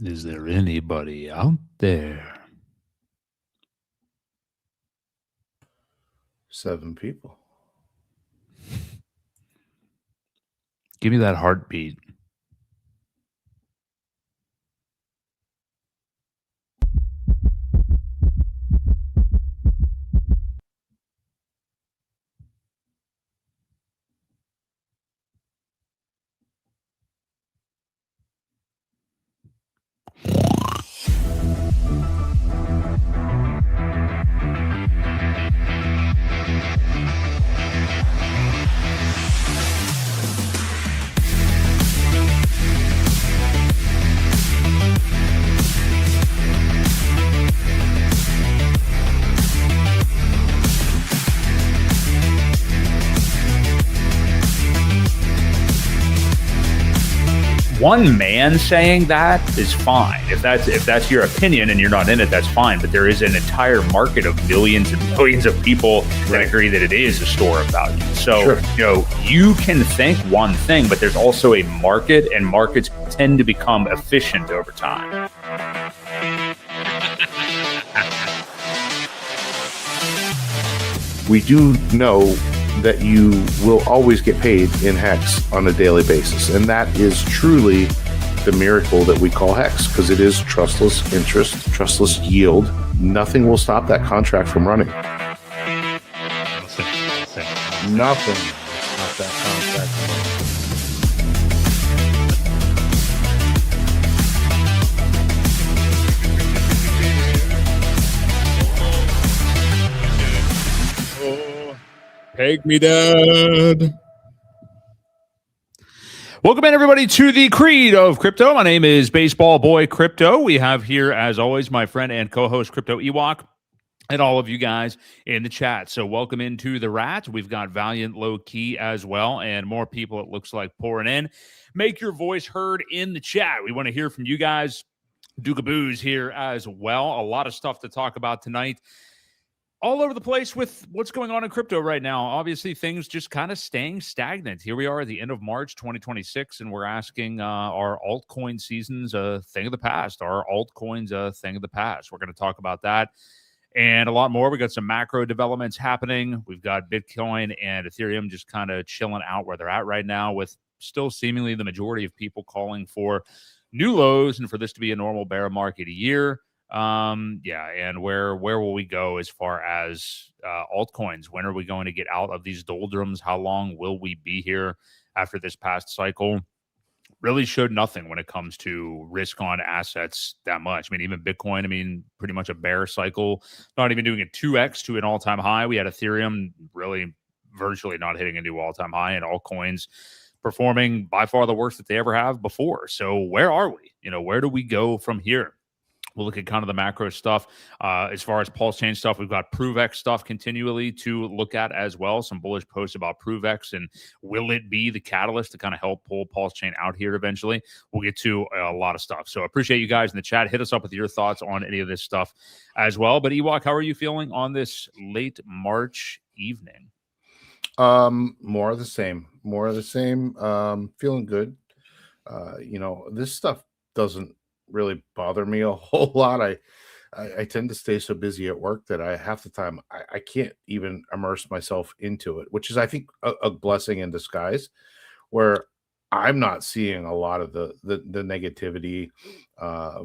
Is there anybody out there? 7 people. Give me that heartbeat. One man saying that is fine. If that's your opinion and you're not in it, that's fine. But there is an entire market of millions and millions of people that agree that it is a store of value. So, you can think one thing, but there's also a market, and markets tend to become efficient over time. We do know that you will always get paid in Hex on a daily basis. And that is truly the miracle that we call Hex, because it is trustless interest, trustless yield. Nothing will stop that contract from running. Nothing will stop that contract from running. Take me, Dad. Welcome in, everybody, to the Creed of Crypto. My name is Baseball Boy Crypto. We have here, as always, my friend and co-host Crypto Ewok, and all of you guys in the chat. So welcome into the Rat. We've got Valiant Low Key as well, and more people, it looks like, pouring in. Make your voice heard in the chat. We want to hear from you guys. Dukaboos here as well. A lot of stuff to talk about tonight. All over the place with what's going on in crypto right now. Obviously, things just kind of staying stagnant. Here we are at the end of March 2026, and we're asking, are altcoin seasons a thing of the past? Are altcoins a thing of the past? We're going to talk about that and a lot more. We got some macro developments happening. We've got Bitcoin and Ethereum just kind of chilling out where they're at right now, with still seemingly the majority of people calling for new lows and for this to be a normal bear market a year. And where will we go as far as altcoins? When are we going to get out of these doldrums? How long will we be here after this past cycle? Really showed nothing when it comes to risk on assets that much. I mean, even Bitcoin, pretty much a bear cycle, not even doing a 2x to an all-time high. We had Ethereum really virtually not hitting a new all-time high, and altcoins performing by far the worst that they ever have before. So where are we? Where do we go from here? We'll look at kind of the macro stuff. As far as PulseChain stuff, we've got ProveX stuff continually to look at as well. Some bullish posts about ProveX, and will it be the catalyst to kind of help pull PulseChain out here eventually? We'll get to a lot of stuff. So appreciate you guys in the chat. Hit us up with your thoughts on any of this stuff as well. But Ewok, how are you feeling on this late March evening? More of the same. Feeling good. This stuff doesn't really bother me a whole lot. I tend to stay so busy at work that half the time I can't even immerse myself into it, which is, I think, a blessing in disguise, where I'm not seeing a lot of the negativity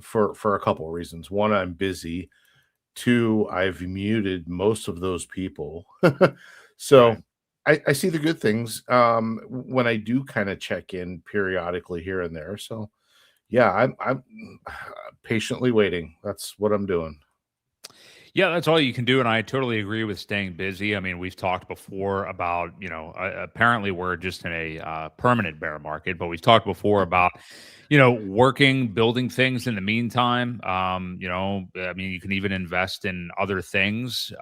for a couple of reasons. One, I'm busy. Two, I've muted most of those people. So right. I see the good things when I do kind of check in periodically here and there. So yeah, I'm patiently waiting. That's what I'm doing. Yeah, that's all you can do, and I totally agree with staying busy. We've talked before about, apparently we're just in a permanent bear market, but we've talked before about, working, building things in the meantime. You can even invest in other things,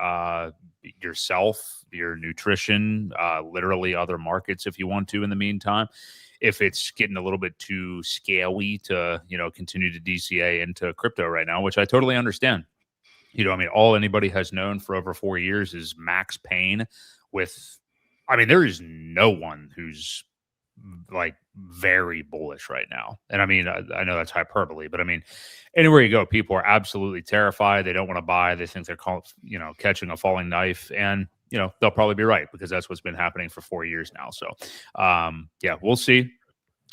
yourself, your nutrition, literally other markets if you want to in the meantime. If it's getting a little bit too scary to, continue to DCA into crypto right now, which I totally understand. All anybody has known for over 4 years is max pain with, there is no one who's like very bullish right now. And I mean, I know that's hyperbole, but I mean, anywhere you go, people are absolutely terrified. They don't want to buy. They think they're catching a falling knife, and they'll probably be right, because that's what's been happening for 4 years now. So, yeah, we'll see.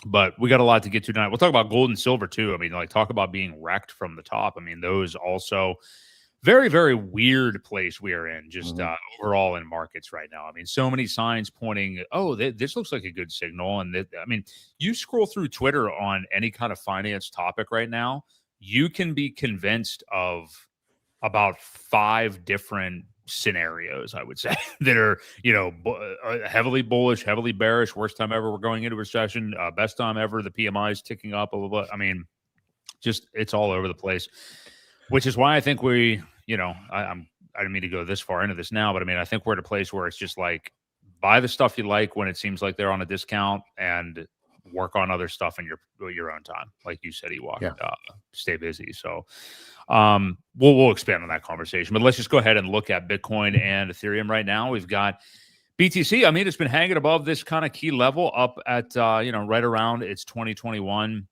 But we got a lot to get to tonight. We'll talk about gold and silver too. I mean, like, talk about being wrecked from the top. I mean, those also very, very weird place we are in, just overall in markets right now. I mean, so many signs pointing, this looks like a good signal. And I mean, you scroll through Twitter on any kind of finance topic right now, you can be convinced of about 5 different scenarios, I would say, that are, heavily bullish, heavily bearish, worst time ever, we're going into recession, best time ever, the PMI is ticking up, blah, blah, blah. I mean, just, it's all over the place, which is why I think I didn't mean to go this far into this now, but I mean, I think we're at a place where it's just like, buy the stuff you like when it seems like they're on a discount, and work on other stuff in your own time. Like you said, Ewok, stay busy. So we'll expand on that conversation, but let's just go ahead and look at Bitcoin and Ethereum right now. We've got BTC. I mean, it's been hanging above this kind of key level up at, right around its 2021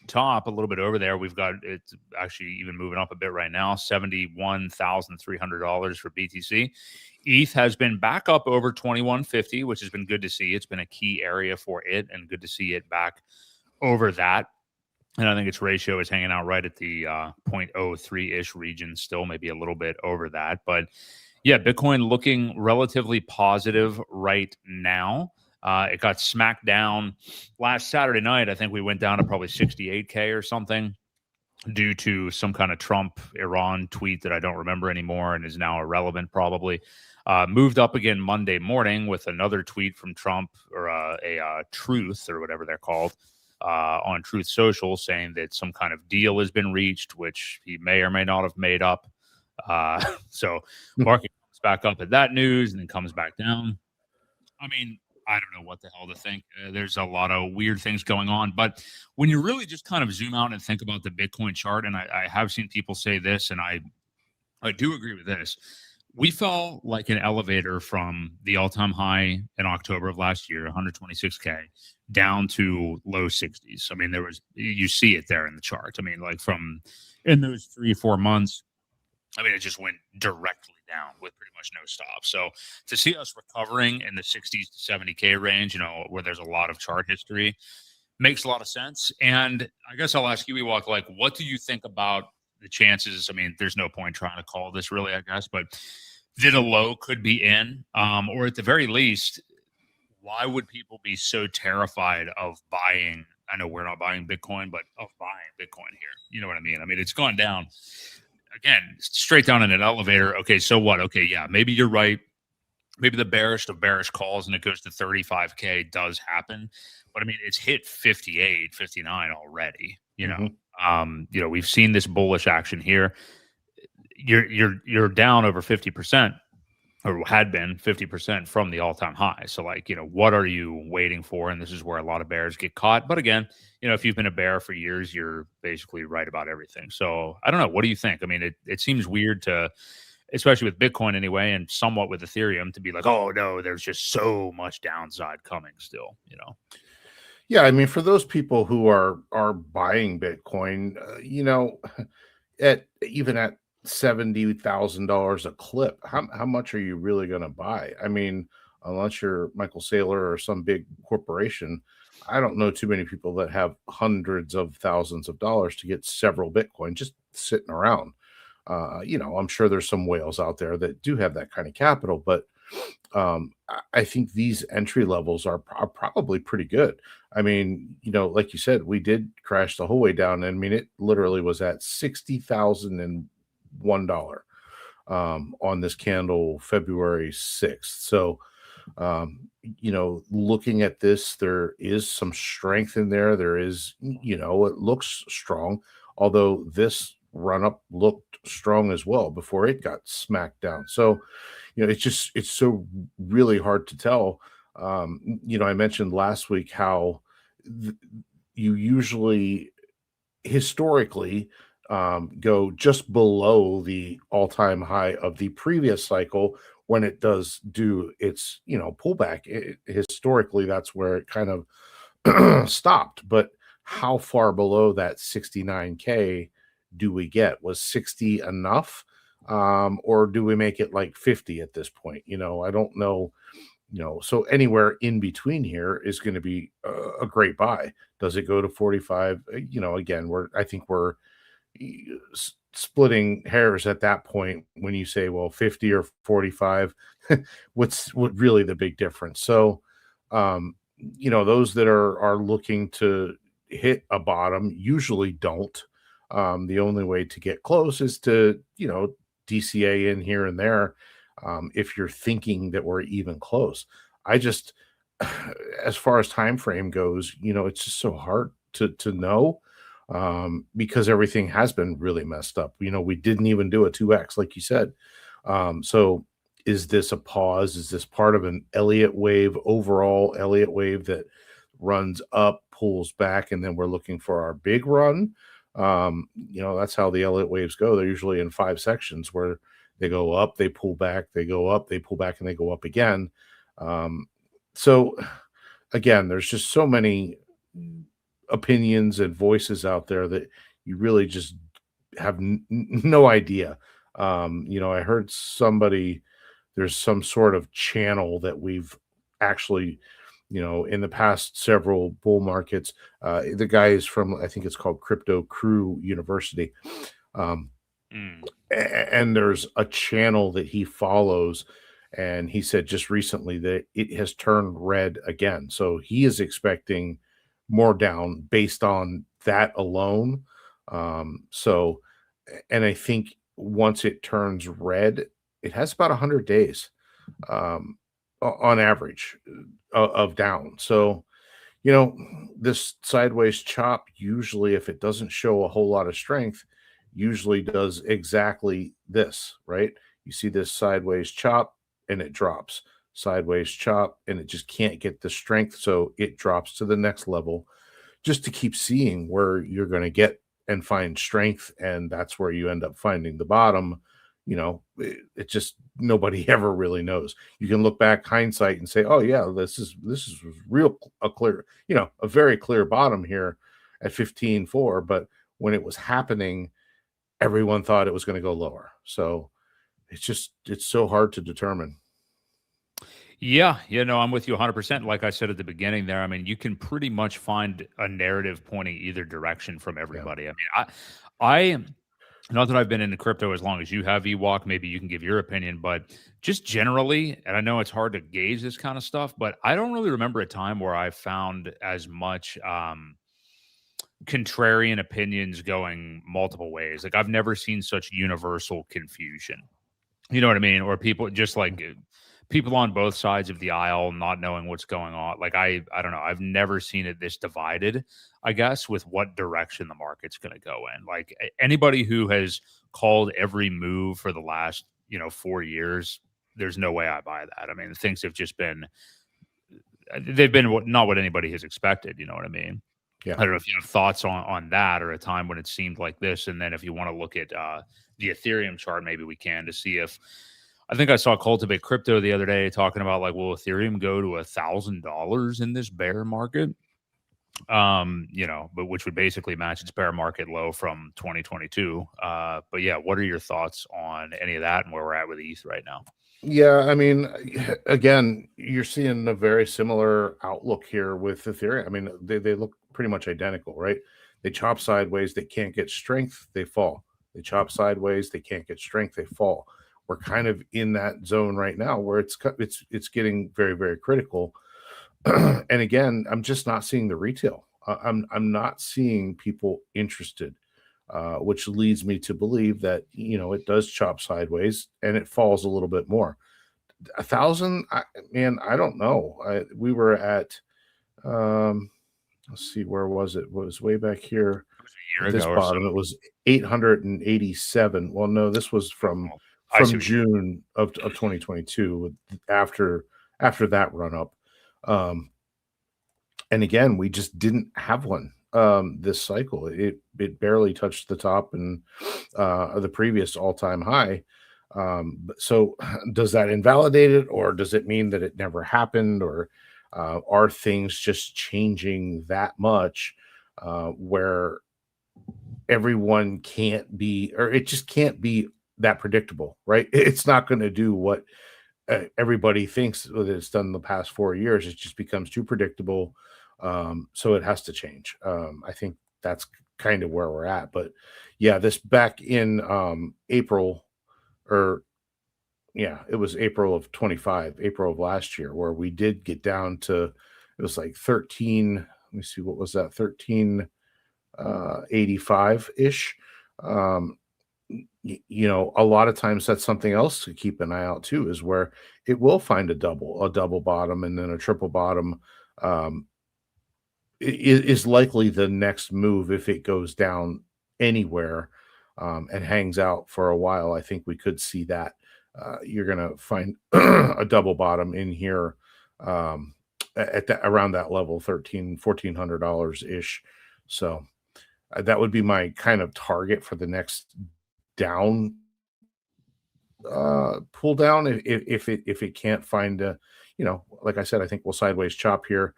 top, a little bit over there. We've got it's actually even moving up a bit right now, $71,300 for BTC. ETH has been back up over 2150, which has been good to see. It's been a key area for it, and good to see it back over that. And I think its ratio is hanging out right at the 0.03-ish region still, maybe a little bit over that. But yeah, Bitcoin looking relatively positive right now. It got smacked down last Saturday night. I think we went down to probably 68K or something due to some kind of Trump-Iran tweet that I don't remember anymore and is now irrelevant probably. Moved up again Monday morning with another tweet from Trump, or a Truth, or whatever they're called, on Truth Social, saying that some kind of deal has been reached, which he may or may not have made up. So market comes back up at that news and then comes back down. I mean, I don't know what the hell to think. There's a lot of weird things going on. But when you really just kind of zoom out and think about the Bitcoin chart, and I have seen people say this, and I do agree with this. We fell like an elevator from the all-time high in October of last year, 126K, down to low 60s. I mean, you see it there in the chart. I mean, like from in those 3-4 months, I mean, it just went directly down with pretty much no stop. So to see us recovering in the 60s to 70K range, where there's a lot of chart history, makes a lot of sense. And I guess I'll ask you, Ewok, like, what do you think about the chances? I mean, there's no point trying to call this really, I guess, but that a low could be in, or at the very least, why would people be so terrified of buying? I know we're not buying Bitcoin, but of buying Bitcoin here. You know what I mean? I mean, it's gone down. Again, straight down in an elevator. Okay, so what? Okay, yeah, maybe you're right. Maybe the bearish of bearish calls and it goes to 35K does happen. But I mean, it's hit 58, 59 already. We've seen this bullish action here. You're down over 50%, or had been 50% from the all-time high. So like, what are you waiting for? And this is where a lot of bears get caught. But again, if you've been a bear for years, you're basically right about everything. So I don't know. What do you think? I mean, it seems weird to, especially with Bitcoin anyway, and somewhat with Ethereum, to be like, oh no, there's just so much downside coming still, Yeah, I mean, for those people who are buying Bitcoin, at $70,000 a clip, how much are you really going to buy? I mean, unless you're Michael Saylor or some big corporation, I don't know too many people that have hundreds of thousands of dollars to get several Bitcoin just sitting around. I'm sure there's some whales out there that do have that kind of capital, but I think these entry levels are probably pretty good. I mean, like you said, we did crash the whole way down. I mean, it literally was at $60,001 on this candle February 6th. So, looking at this, there is some strength in there. There is, it looks strong, although this run up looked strong as well before it got smacked down. So, it's so really hard to tell. I mentioned last week how you usually historically go just below the all-time high of the previous cycle when it does do its, pullback. Historically, that's where it kind of stopped. But how far below that 69K do we get? Was 60 enough? Or do we make it like 50 at this point? I don't know. So anywhere in between here is going to be a great buy. Does it go to 45? Again, I think we're splitting hairs at that point when you say, well, 50 or 45. What's really the big difference? So those that are looking to hit a bottom usually don't. The only way to get close is to DCA in here and there, if you're thinking that we're even close. I just as far as time frame goes, it's just so hard to know, because everything has been really messed up. We didn't even do a 2x like you said. So is this a pause? Is this part of an Elliott wave, overall Elliott wave that runs up, pulls back, and then we're looking for our big run? That's how the Elliott waves go. They're usually in 5 sections where they go up, they pull back, they go up, they pull back, and they go up again. So again, there's just so many opinions and voices out there that you really just have no idea. I heard there's some sort of channel that we've actually, in the past several bull markets, the guy is from, I think it's called Crypto Crew University. And there's a channel that he follows, and he said just recently that it has turned red again. So he is expecting more down based on that alone. And I think once it turns red, it has about 100 days on average of down. So, this sideways chop, usually if it doesn't show a whole lot of strength, usually does exactly this, right? You see this sideways chop and it drops, sideways chop, and it just can't get the strength. So it drops to the next level just to keep seeing where you're going to get and find strength. And that's where you end up finding the bottom. It just, nobody ever really knows. You can look back hindsight and say, oh yeah, this is a very clear bottom here at 15.4. But when it was happening, everyone thought it was going to go lower. So it's so hard to determine. Yeah, I'm with you 100%. Like I said at the beginning there, I mean, you can pretty much find a narrative pointing either direction from everybody. Yeah. I mean, I not that I've been into crypto as long as you have, Ewok, maybe you can give your opinion, but just generally, and I know it's hard to gauge this kind of stuff, but I don't really remember a time where I found as much contrarian opinions going multiple ways. Like I've never seen such universal confusion. You know what I mean? Or people just like people on both sides of the aisle not knowing what's going on. Like I don't know. I've never seen it this divided, I guess, with what direction the market's going to go in. Like anybody who has called every move for the last, 4 years, there's no way I buy that. I mean, things have just been, they've been not what anybody has expected. You know what I mean? Yeah. I don't know if you have thoughts on that, or a time when it seemed like this. And then if you want to look at the Ethereum chart, maybe we can, to see if, I think I saw Cultivate Crypto the other day talking about like, will Ethereum go to $1,000 in this bear market? But which would basically match its bear market low from 2022. But yeah, what are your thoughts on any of that and where we're at with ETH right now? Yeah, I mean, again, you're seeing a very similar outlook here with Ethereum. I mean, they look pretty much identical, right? They chop sideways, they can't get strength, they fall. They chop sideways, they can't get strength, they fall. We're kind of in that zone right now where it's getting very, very critical. And again, I'm just not seeing the retail. I'm not seeing people interested, which leads me to believe that it does chop sideways and it falls a little bit more. 1,000, I don't know. We were at let's see, where was it? It was way back here. At this bottom, it was 887. Well, no, this was from June of 2022, after that run up. And again, we just didn't have one this cycle. It barely touched the top and the previous all-time high. So does that invalidate it, or does it mean that it never happened, or are things just changing that much where everyone can't be, or it just can't be that predictable, right? It's not going to do what everybody thinks that it's done in the past 4 years. It just becomes too predictable. So it has to change. I think that's kind of where we're at. But yeah, this back in April, or yeah, it was April of 25, April of last year, where we did get down to, it was like 13. Let me see, what was that? 1385 ish. A lot of times that's something else to keep an eye out too, is where it will find a double bottom and then a triple bottom. Is likely the next move if it goes down anywhere and hangs out for a while. I think we could see that. You're going to find a double bottom in here at that, around that level, $1,400 ish. So that would be my kind of target for the next down pull down. If it can't find like I said, I think we'll sideways chop here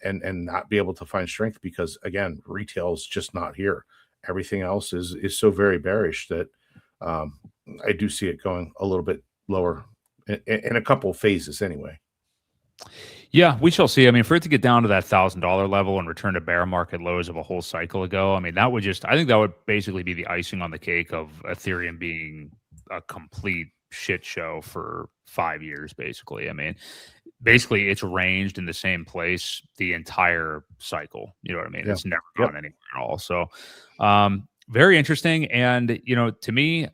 and not be able to find strength, because again, retail is just not here. Everything else is so very bearish that I do see it going a little bit lower in a couple of phases anyway. Yeah, we shall see. I mean, for it to get down to that $1,000 level and return to bear market lows of a whole cycle ago, I mean, I think that would basically be the icing on the cake of Ethereum being a complete shit show for 5 years, basically. I mean, basically it's ranged in the same place the entire cycle. You know what I mean? Yeah. It's never gone anywhere at all. So, very interesting. And, to me,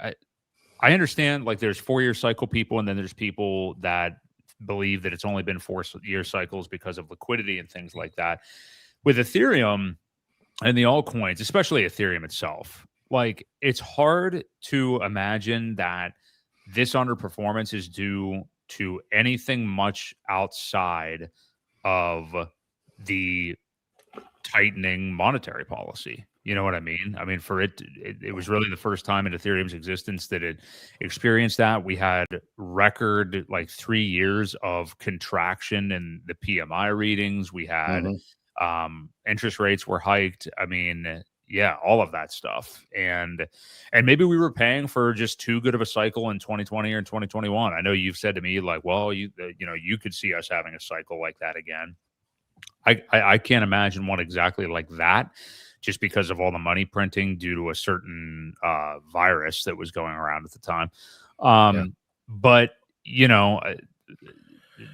I understand, like, there's 4-year cycle people, and then there's people that believe that it's only been 4-year cycles because of liquidity and things like that. With Ethereum and the altcoins, especially Ethereum itself, like, it's hard to imagine that this underperformance is due to anything much outside of the tightening monetary policy. You know what I mean? I mean, for it was really the first time in Ethereum's existence that it experienced that. We had record, like, 3 years of contraction in the PMI readings. We had interest rates were hiked. I mean, yeah, all of that stuff. And maybe we were paying for just too good of a cycle in 2020 or in 2021. I know you've said to me, like, well, you could see us having a cycle like that again. I can't imagine one exactly like that, just because of all the money printing due to a certain virus that was going around at the time. But,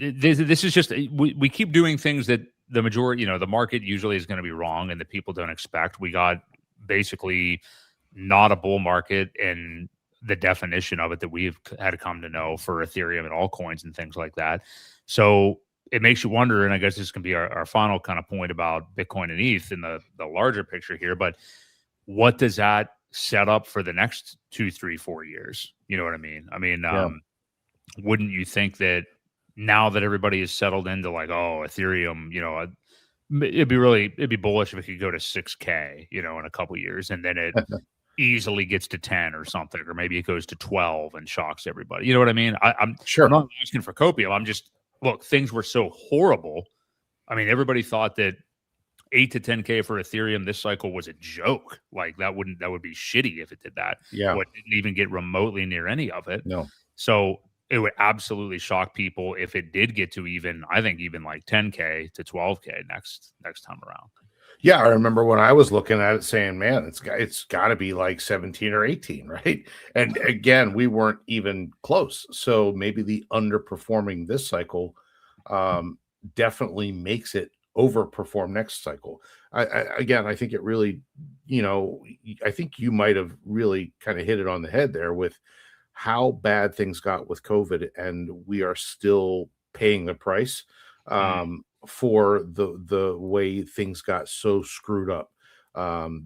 this is just, we keep doing things that the majority, the market usually is going to be wrong and that people don't expect. We got basically not a bull market in the definition of it that we've had to come to know for Ethereum and altcoins and things like that. So it makes you wonder, and I guess this can be our final kind of point about Bitcoin and ETH in the larger picture here, but what does that set up for the next 2, 3, 4 years? You know what I mean? I mean, wouldn't you think that now that everybody is settled into, like, oh, Ethereum, it'd be bullish if it could go to 6K, in a couple of years, and then it easily gets to 10 or something, or maybe it goes to 12 and shocks everybody. You know what I mean? I'm not asking for copium. I'm just, look, things were so horrible. I mean, everybody thought that 8 to 10K for Ethereum this cycle was a joke. Like, that would be shitty if it did that. Yeah. Well, it didn't even get remotely near any of it. No. So it would absolutely shock people if it did get to even like 10K to 12K next time around. Yeah, I remember when I was looking at it saying, man, it's got to be like 17 or 18, right? And again, we weren't even close. So maybe the underperforming this cycle definitely makes it overperform next cycle. I think it really, I think you might have really kind of hit it on the head there with how bad things got with COVID, and we are still paying the price. For the way things got so screwed up,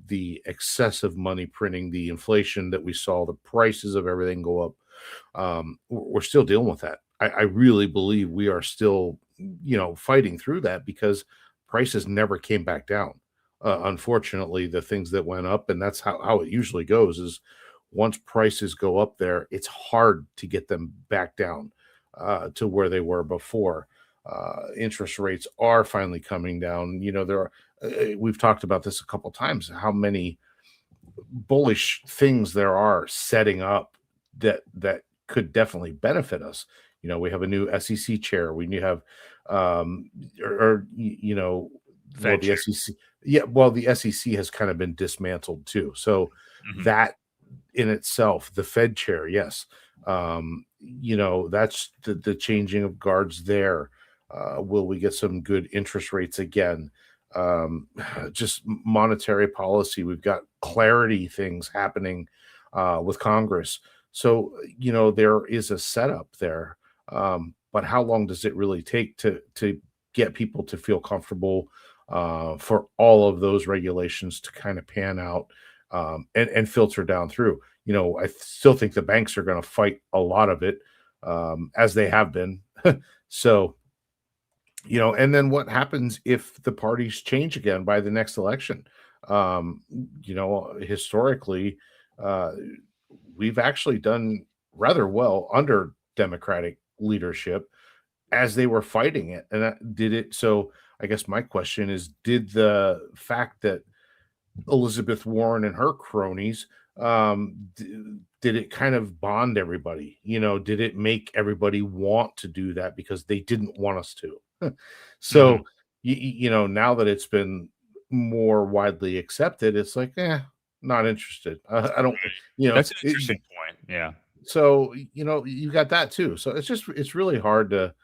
the excessive money printing, the inflation that we saw, the prices of everything go up. We're still dealing with that. I really believe we are still, fighting through that, because prices never came back down. Unfortunately, the things that went up, and that's how it usually goes, is once prices go up there, it's hard to get them back down to where they were before. Interest rates are finally coming down. There are, we've talked about this a couple times, how many bullish things there are setting up that could definitely benefit us. We have a new SEC chair. We have, the SEC. Yeah, well, the SEC has kind of been dismantled too. So that in itself, the Fed chair, yes, that's the changing of guards there. Will we get some good interest rates again? Just monetary policy. We've got clarity things happening with Congress. So, there is a setup there. But how long does it really take to get people to feel comfortable for all of those regulations to kind of pan out and filter down through? I still think the banks are going to fight a lot of it as they have been. So, and then what happens if the parties change again by the next election? Historically, we've actually done rather well under Democratic leadership as they were fighting it. And that did it. So I guess my question is, did the fact that Elizabeth Warren and her cronies, did it kind of bond everybody? Did it make everybody want to do that because they didn't want us to? So, now that it's been more widely accepted, it's like, not interested. I don't, that's an interesting point. Yeah. So, you got that too. So it's really hard to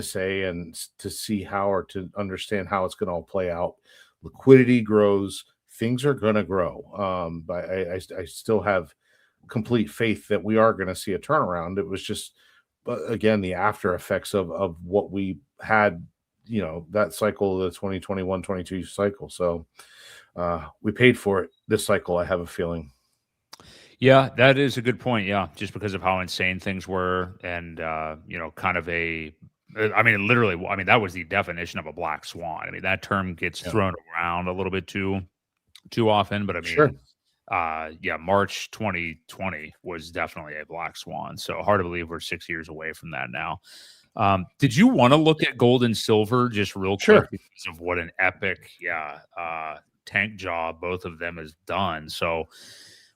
say and to see how, or to understand how it's going to all play out. Liquidity grows, things are going to grow. But I still have complete faith that we are going to see a turnaround. It was just, again, the after effects of what we had, that cycle, the 2021-22 cycle. So we paid for it this cycle, I have a feeling. Yeah, that is a good point. Yeah, just because of how insane things were, and kind of literally, that was the definition of a black swan. That term gets thrown around a little bit too often, but Sure. March 2020 was definitely a black swan. So hard to believe we're 6 years away from that now. Did you want to look at gold and silver just real quick because of what an epic, tank job both of them has done? So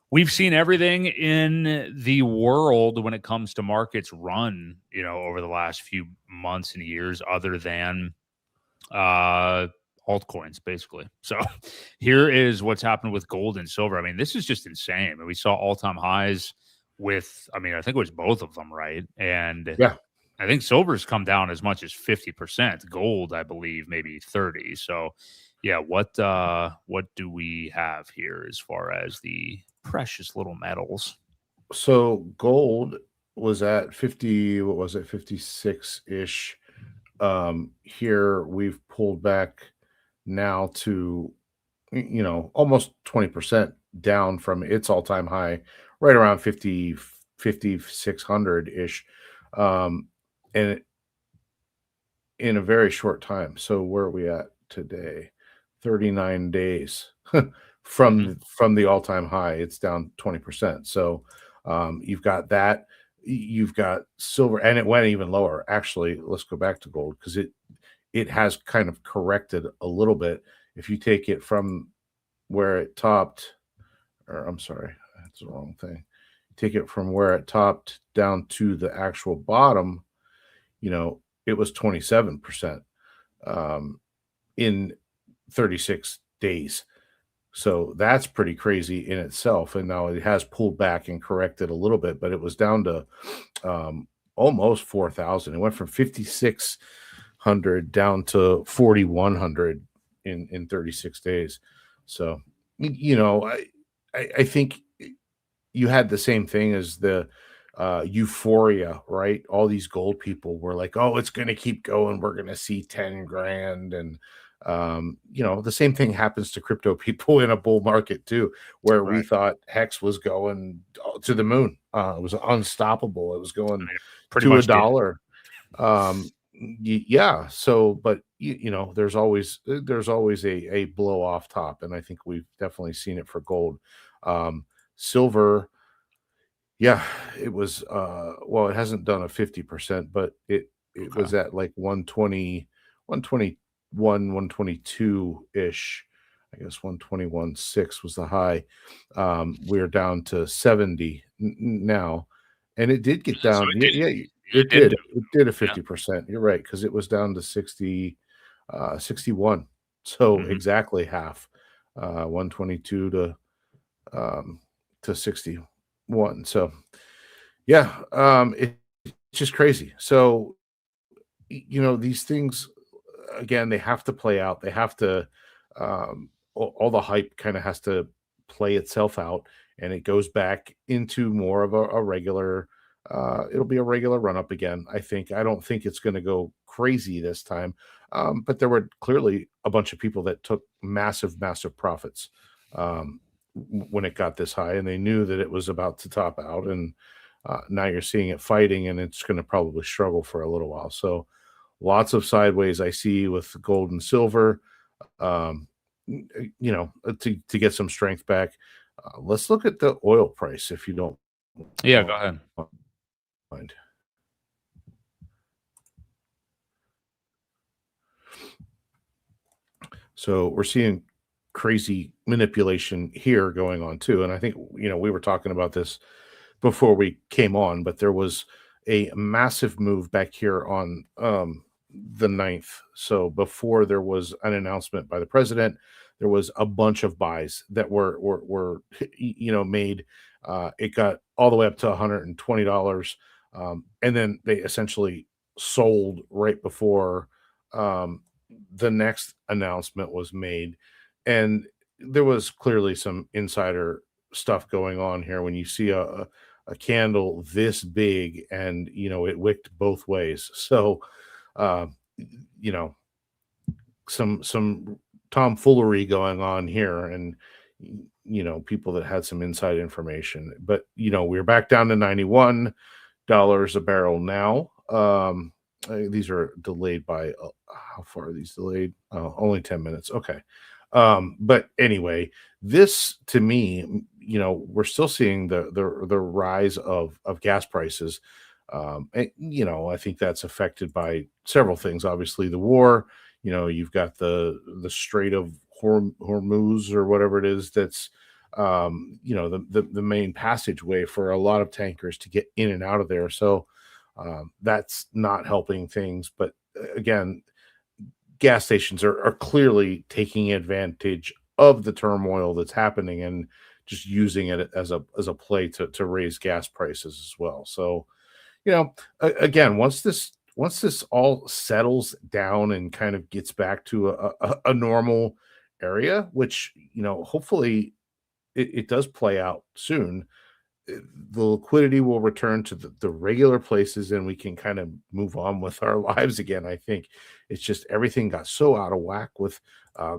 we've seen everything in the world when it comes to markets run, over the last few months and years, other than altcoins, basically. So here is what's happened with gold and silver. This is just insane. We saw all-time highs with, I think it was both of them, right? And I think silver's come down as much as 50%. Gold, I believe, maybe 30. So what do we have here as far as the precious little metals? So gold was at 50, 56-ish. Here we've pulled back now to, almost 20% down from its all-time high, right around 5,600-ish. And in a very short time. So where are we at today? 39 days from the all-time high, it's down 20%. So you've got that. You've got silver, and it went even lower. Actually, let's go back to gold because it has kind of corrected a little bit. If you take it from where it topped, or I'm sorry, that's the wrong thing. Take it from where it topped down to the actual bottom, it was 27% in 36 days. So that's pretty crazy in itself. And now it has pulled back and corrected a little bit, but it was down to almost 4,000. It went from 5,600 down to 4,100 in 36 days. So, I think you had the same thing as the euphoria, right? All these gold people were like, oh, it's going to keep going. We're going to see 10 grand. And, the same thing happens to crypto people in a bull market too, where we thought Hex was going to the moon. It was unstoppable. It was going to $1. So, but there's always a blow off top. And I think we've definitely seen it for gold. Silver, yeah, it was well, it hasn't done a 50%, but it was at like 120, 121, 122-ish. I guess 121.6 was the high. We're down to 70 now. And it did get So down. it did. Yeah, It it did. did. It did a 50%. You're right, because it was down to 61. So Mhm. exactly half. 122 to 61. So yeah, it's just crazy. So these things, again, they have to play out. They have to all the hype kind of has to play itself out, and it goes back into more of a regular it'll be a regular run up again. I don't think it's going to go crazy this time. But there were clearly a bunch of people that took massive profits when it got this high, and they knew that it was about to top out. And now you're seeing it fighting, and it's going to probably struggle for a little while. So lots of sideways I see with gold and silver, um, to get some strength back. Let's look at the oil price if you don't Yeah, go ahead. mind. So we're seeing crazy manipulation here going on too. And I think, we were talking about this before we came on, but there was a massive move back here on the 9th. So before there was an announcement by the president, there was a bunch of buys that were made. It got all the way up to $120, and then they essentially sold right before the next announcement was made. And there was clearly some insider stuff going on here when you see a candle this big, and it wicked both ways. So uh some tomfoolery going on here, and people that had some inside information. But we're back down to $91 a barrel now. These are delayed by how far are these delayed? Only 10 minutes. Okay. But anyway, this to me, we're still seeing the rise of gas prices. And, I think that's affected by several things. Obviously, the war. You've got the Strait of Hormuz, or whatever it is. That's the main passageway for a lot of tankers to get in and out of there. So that's not helping things. But again, gas stations are clearly taking advantage of the turmoil that's happening, and just using it as a play to raise gas prices as well. So, again, once this all settles down and kind of gets back to a normal area, which hopefully it does play out soon, the liquidity will return to the regular places, and we can kind of move on with our lives again. I think it's just everything got so out of whack with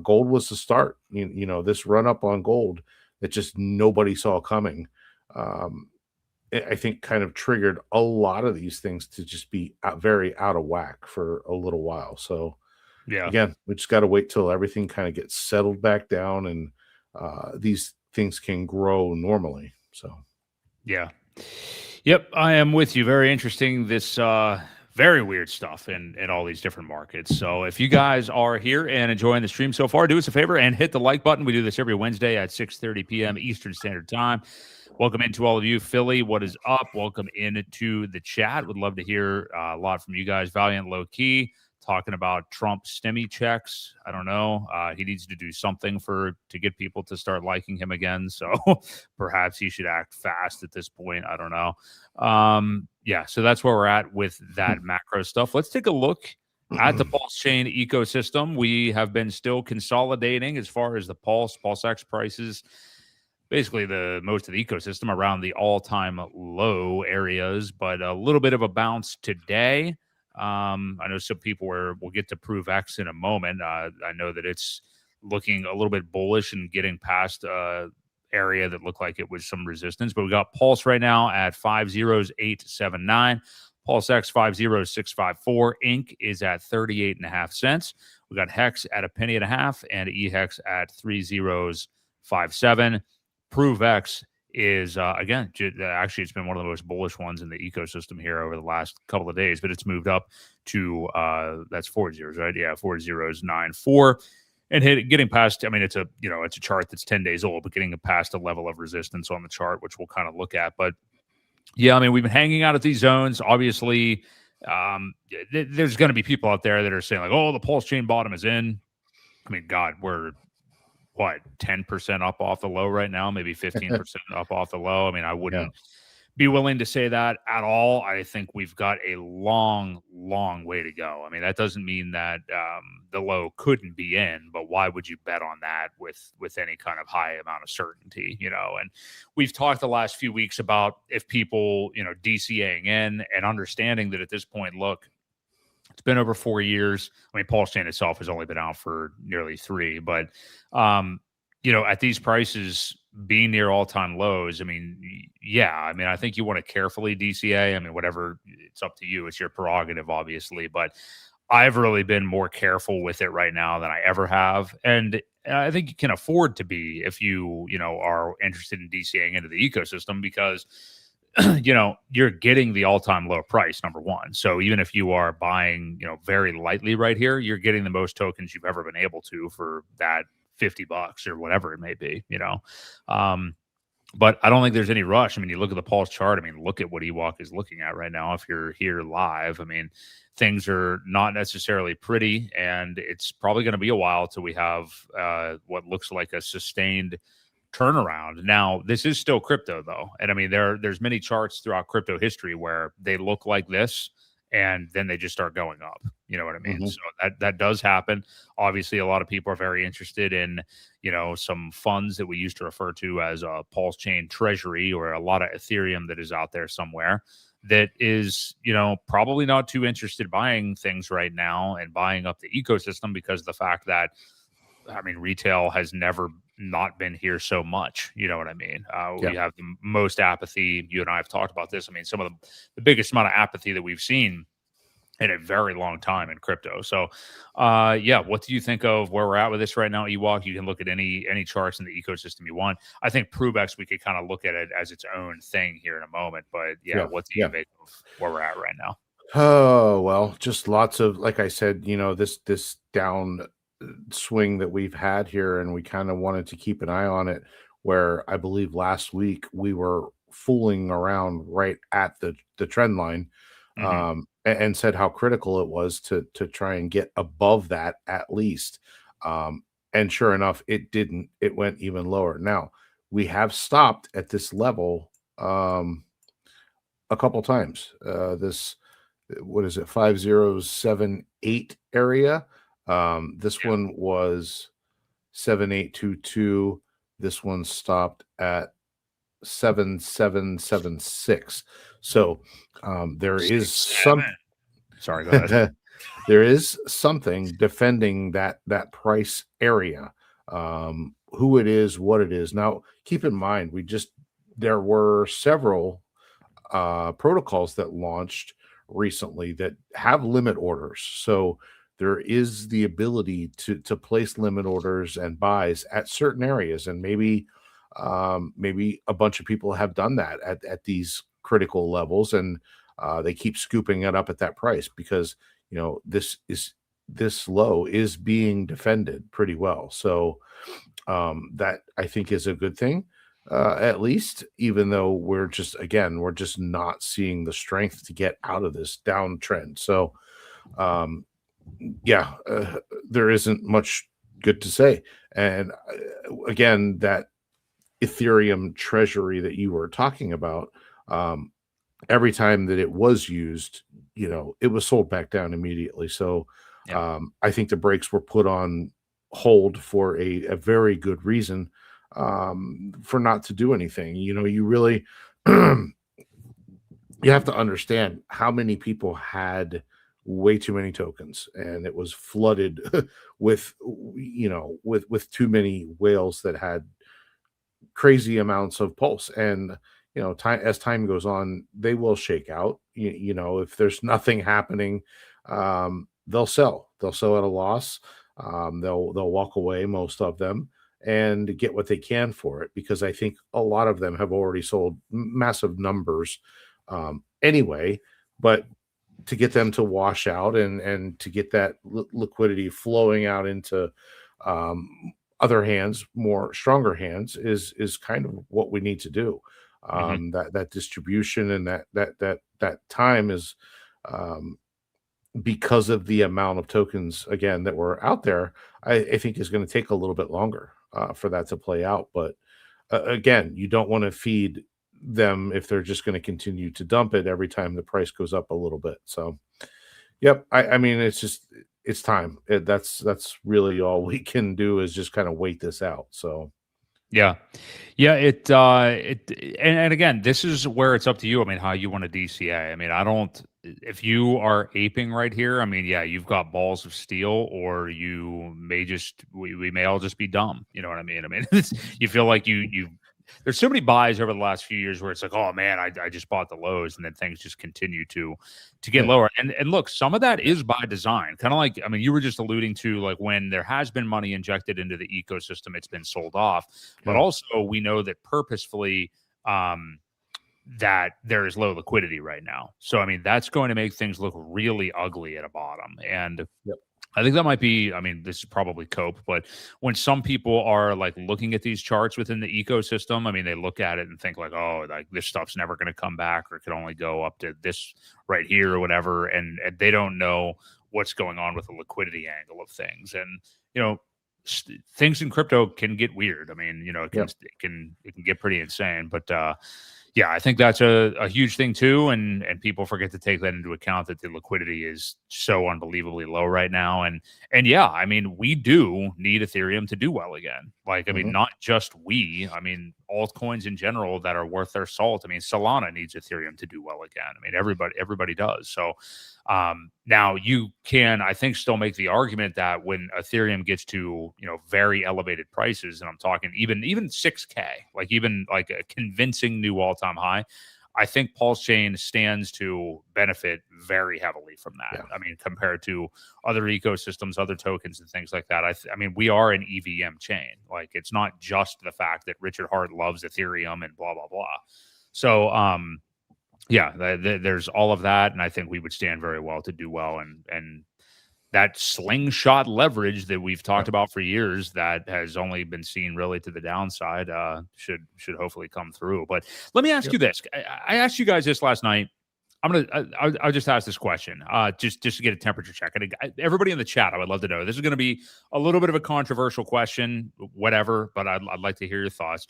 gold was the start. This run up on gold that just nobody saw coming. I think kind of triggered a lot of these things to just be very out of whack for a little while. So Yeah. again, we just got to wait till everything kind of gets settled back down, and these things can grow normally. So. Yeah. Yep, I am with you. Very interesting. This very weird stuff in all these different markets. So if you guys are here and enjoying the stream so far, do us a favor and hit the like button. We do this every Wednesday at 6:30 p.m. Eastern Standard Time. Welcome into all of you. Philly, what is up? Welcome into the chat. Would love to hear a lot from you guys. Valiant Low Key talking about Trump stimmy checks. I don't know. He needs to do something to get people to start liking him again. So perhaps he should act fast at this point. I don't know. Yeah, so that's where we're at with that macro stuff. Let's take a look at the PulseChain ecosystem. We have been still consolidating as far as the PulseX prices. Basically, most of the ecosystem around the all-time low areas, but a little bit of a bounce today. I know some people we'll get to ProveX in a moment. I know that it's looking a little bit bullish and getting past area that looked like it was some resistance. But we got Pulse right now at 50879. PulseX 50654. Inc is at 38.5 cents. We got Hex at a penny and a half, and EHEX at 3057. ProveX is again, actually, it's been one of the most bullish ones in the ecosystem here over the last couple of days, but it's moved up to that's 4 zeros, right? Yeah, 4094. And getting past, I mean, it's a chart that's 10 days old, but getting past a level of resistance on the chart, which we'll kind of look at. But yeah, I mean, we've been hanging out at these zones. Obviously, there's going to be people out there that are saying like, "Oh, the PulseChain bottom is in." I mean, God, we're what 10% up off the low right now, maybe 15% up off the low. I mean, I wouldn't be willing to say that at all. I think we've got a long, long way to go. I mean, that doesn't mean that the low couldn't be in, but why would you bet on that with any kind of high amount of certainty, And we've talked the last few weeks about if people, DCAing in and understanding that at this point, look, it's been over 4 years. I mean, PulseChain itself has only been out for nearly 3, but at these prices being near all-time lows, I mean, I think you want to carefully DCA. I mean, whatever, it's up to you. It's your prerogative, obviously, but I've really been more careful with it right now than I ever have. And I think you can afford to be if you are interested in DCAing into the ecosystem because you're getting the all-time low price, number one. So even if you are buying, very lightly right here, you're getting the most tokens you've ever been able to for that $50 or whatever it may be, but I don't think there's any rush. I mean, you look at the Pulse chart. I mean, look at what Ewok is looking at right now. If you're here live, I mean, things are not necessarily pretty, and it's probably going to be a while till we have what looks like a sustained turnaround. Now, this is still crypto, though, and I mean, there's many charts throughout crypto history where they look like this, and then they just start going up. You know what I mean? So that does happen. Obviously, a lot of people are very interested in, some funds that we used to refer to as a PulseChain treasury or a lot of Ethereum that is out there somewhere that is, probably not too interested buying things right now and buying up the ecosystem because of the fact that, I mean, retail has never not been here so much. You know what I mean? We have the most apathy. You and I have talked about this. I mean, some of the biggest amount of apathy that we've seen in a very long time in crypto. So, what do you think of where we're at with this right now, Ewok? You can look at any charts in the ecosystem you want. I think ProveX, we could kind of look at it as its own thing here in a moment. But what do you make of where we're at right now? Oh, well, just lots of, like I said, this down swing that we've had here, and we kind of wanted to keep an eye on it, where I believe last week we were fooling around right at the trend line, and said how critical it was to try and get above that at least. And sure enough, it didn't. It went even lower. Now we have stopped at this level a couple times. This, what is it, 5078 area? This one was 7822. This one stopped at 7776. So there is some. Sorry, go ahead. There is something defending that price area. Who it is, what it is. Now, keep in mind, there were several protocols that launched recently that have limit orders. So there is the ability to place limit orders and buys at certain areas, and maybe a bunch of people have done that at these critical levels, and they keep scooping it up at that price because this low is being defended pretty well. So that I think is a good thing, at least, even though we're just not seeing the strength to get out of this downtrend. So there isn't much good to say. And again, that Ethereum treasury that you were talking about, every time that it was used, it was sold back down immediately. So I think the brakes were put on hold for a very good reason, for not to do anything. You really you have to understand how many people had way too many tokens, and it was flooded with too many whales that had crazy amounts of pulse. And as time goes on, they will shake out. If there's nothing happening, they'll sell at a loss. They'll walk away, most of them, and get what they can for it, because I think a lot of them have already sold massive numbers anyway. But to get them to wash out and to get that liquidity flowing out into other hands, more stronger hands, is kind of what we need to do. That distribution and that time is because of the amount of tokens again that were out there. I think is going to take a little bit longer for that to play out. But again, you don't want to feed them if they're just going to continue to dump it every time the price goes up a little bit. So, yep. I mean, it's time. That's really all we can do, is just kind of wait this out. So. Yeah. And again, this is where it's up to you. I mean, how you want to DCA. I mean, if you are aping right here, I mean, yeah, you've got balls of steel, or you may we may all just be dumb. You know what I mean? I mean, you feel like there's so many buys over the last few years where it's like, oh man, I just bought the lows, and then things just continue to get lower. And look, some of that is by design. Kind of like, I mean, you were just alluding to, like, when there has been money injected into the ecosystem, it's been sold off. But also we know that purposefully that there is low liquidity right now. So I mean, that's going to make things look really ugly at a bottom. And I think that might be, I mean, this is probably cope, but when some people are like looking at these charts within the ecosystem, I mean, they look at it and think like, oh, like this stuff's never going to come back, or it could only go up to this right here or whatever. And they don't know what's going on with the liquidity angle of things. And, you know, things in crypto can get weird. I mean, you know, it can get pretty insane, but, yeah, I think that's a huge thing too, and people forget to take that into account, that the liquidity is so unbelievably low right now, and yeah, I mean, we do need Ethereum to do well again. Like, I mean, not just we, I mean, altcoins in general that are worth their salt. I mean, Solana needs Ethereum to do well again. I mean, everybody does. So now you can, I think, still make the argument that when Ethereum gets to, you know, very elevated prices, and I'm talking even 6K, like even like a convincing new all-time high, I think PulseChain stands to benefit very heavily from that. I mean, compared to other ecosystems, other tokens and things like that. I mean, we are an EVM chain. Like, it's not just the fact that Richard Hart loves Ethereum and blah, blah, blah. So, yeah, there's all of that, and I think we would stand very well to do well, and that slingshot leverage that we've talked about for years, that has only been seen really to the downside, should hopefully come through. But let me ask you this: I asked you guys this last night. I'll just ask this question, just to get a temperature check. And everybody in the chat, I would love to know. This is going to be a little bit of a controversial question, whatever, but I'd like to hear your thoughts.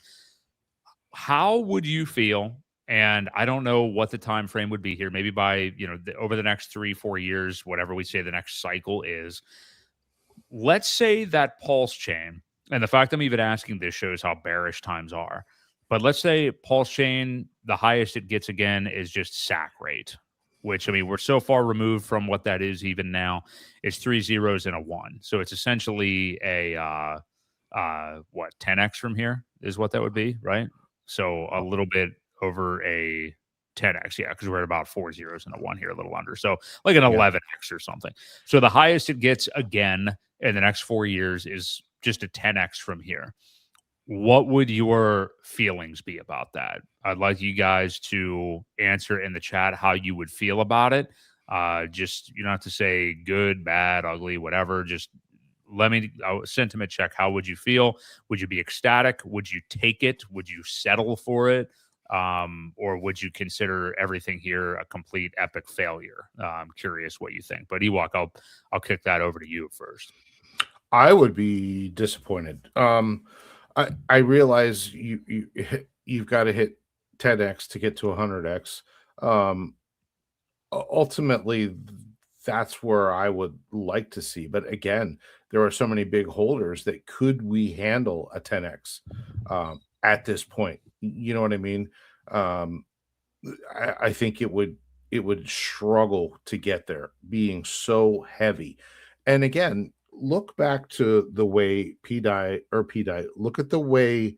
How would you feel? And I don't know what the time frame would be here. Maybe by, you know, over the next 3-4 years, whatever we say the next cycle is. Let's say that PulseChain, and the fact I'm even asking this shows how bearish times are. But let's say PulseChain, the highest it gets again is just SAC rate, which, I mean, we're so far removed from what that is even now. It's 3 zeros and a 1. So it's essentially a 10x from here is what that would be, right? So a little bit over a 10x, yeah, because we're at about 4 zeros and a 1 here, a little under. So like an 11x or something. So the highest it gets again in the next 4 years is just a 10x from here. What would your feelings be about that? I'd like you guys to answer in the chat how you would feel about it. Just, you don't have to say good, bad, ugly, whatever. Just let me sentiment check. How would you feel? Would you be ecstatic? Would you take it? Would you settle for it? Or would you consider everything here a complete epic failure? I'm curious what you think. But Ewok, I'll kick that over to you first. I would be disappointed. I realize you've got to hit 10x to get to 100x. Ultimately, that's where I would like to see. But again, there are so many big holders that could we handle a 10x at this point? You know what I mean? I think it would struggle to get there, being so heavy. And again, look back to the way look at the way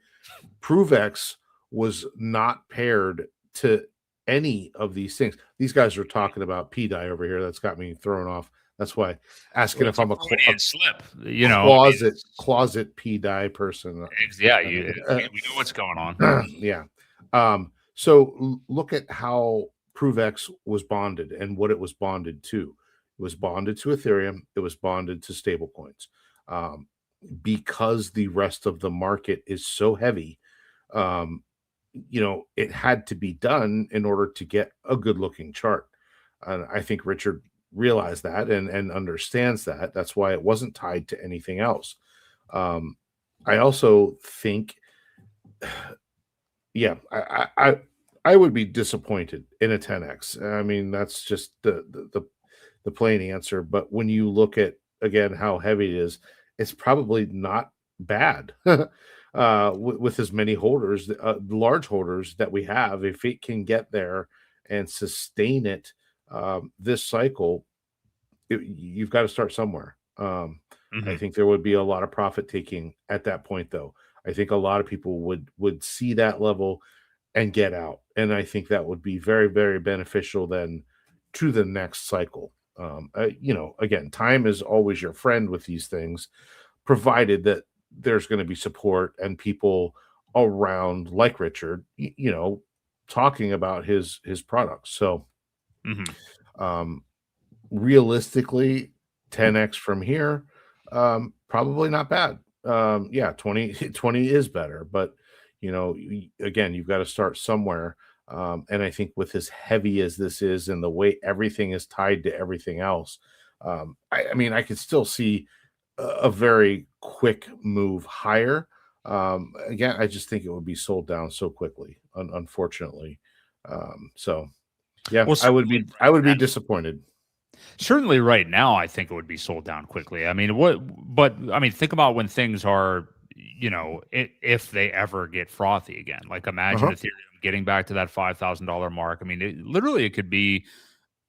ProveX was not paired to any of these things. These guys are talking about PDI over here. That's got me thrown off. That's why asking if I'm a Freudian slip, you know, I mean, closet P-die person. yeah, we know what's going on. Yeah. So look at how ProveX was bonded and what it was bonded to. It was bonded to Ethereum. It was bonded to stablecoins. Um, because the rest of the market is so heavy, um, it had to be done in order to get a good looking chart. And I think Richard realized that and understands that. That's why it wasn't tied to anything else. I also think, yeah, I would be disappointed in a 10x. I mean, that's just the plain answer. But when you look at again how heavy it is, it's probably not bad. With as many holders, large holders that we have, if it can get there and sustain it this cycle, you've got to start somewhere. I think there would be a lot of profit taking at that point, though. I think a lot of people would see that level and get out, and I think that would be very, very beneficial then to the next cycle. Again, time is always your friend with these things, provided that there's going to be support and people around like Richard, talking about his products. So, realistically, 10x from here, probably not bad. 20 is better, but again, you've got to start somewhere. And I think with as heavy as this is and the way everything is tied to everything else, I mean, I could still see a very quick move higher. Again, I just think it would be sold down so quickly, unfortunately. So yeah, Well, I would be disappointed. Certainly right now, I think it would be sold down quickly. I mean, think about when things are, if they ever get frothy again. Like imagine Ethereum getting back to that $5,000 mark. I mean, it could be,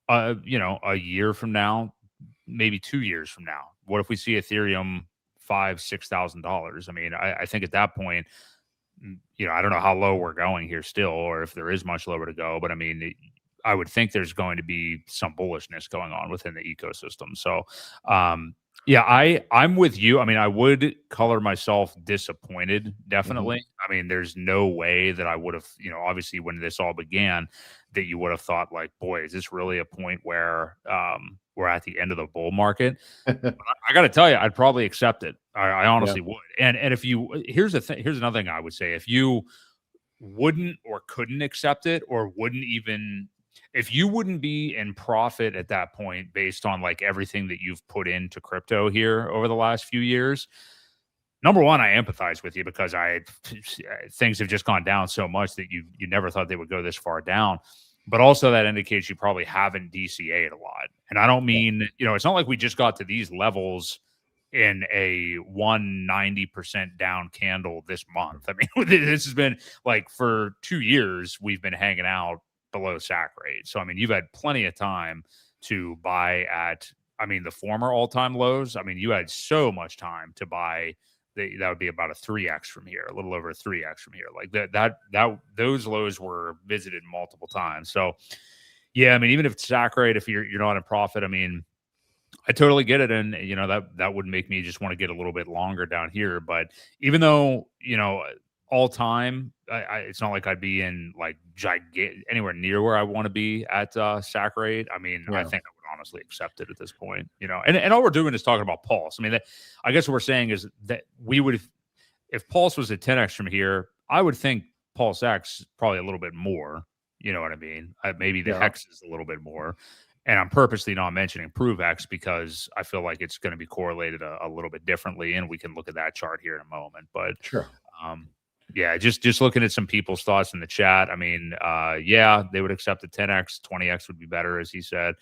a year from now, maybe 2 years from now. What if we see Ethereum $5,000-$6,000? I mean, I think at that point, I don't know how low we're going here still, or if there is much lower to go. But I mean, I would think there's going to be some bullishness going on within the ecosystem. So, I'm with you. I mean, I would color myself disappointed, definitely. I mean, there's no way that I would have, obviously when this all began, that you would have thought like, boy, is this really a point where we're at the end of the bull market? But I got to tell you, I'd probably accept it. I honestly would. And if here's another thing I would say: if you wouldn't or couldn't accept it, or if you wouldn't be in profit at that point based on like everything that you've put into crypto here over the last few years, number one, I empathize with you because things have just gone down so much that you never thought they would go this far down. But also that indicates you probably haven't DCA'd a lot. And I don't mean, it's not like we just got to these levels in a 190% down candle this month. I mean, this has been like for 2 years, we've been hanging out below SAC rate. So, I mean, you've had plenty of time to buy at, the former all-time lows. I mean, you had so much time to buy. That would be about a 3x from here, a little over a 3x from here. Like those lows were visited multiple times. So, yeah, I mean, even if it's SAC rate, if you're not in profit, I mean, I totally get it. And, that would make me just want to get a little bit longer down here. But even though, all time, it's not like I'd be in like anywhere near where I want to be at SAC rate. I mean, I think I would honestly accept it at this point, and all we're doing is talking about Pulse. I mean, I guess what we're saying is that we would, if Pulse was at 10x from here, I would think Pulse X probably a little bit more. You know what I mean? Maybe the Hex is a little bit more. And I'm purposely not mentioning ProveX because I feel like it's going to be correlated a little bit differently, and we can look at that chart here in a moment. But sure. Yeah, just looking at some people's thoughts in the chat. I mean, they would accept the 10x, 20x would be better, as he said.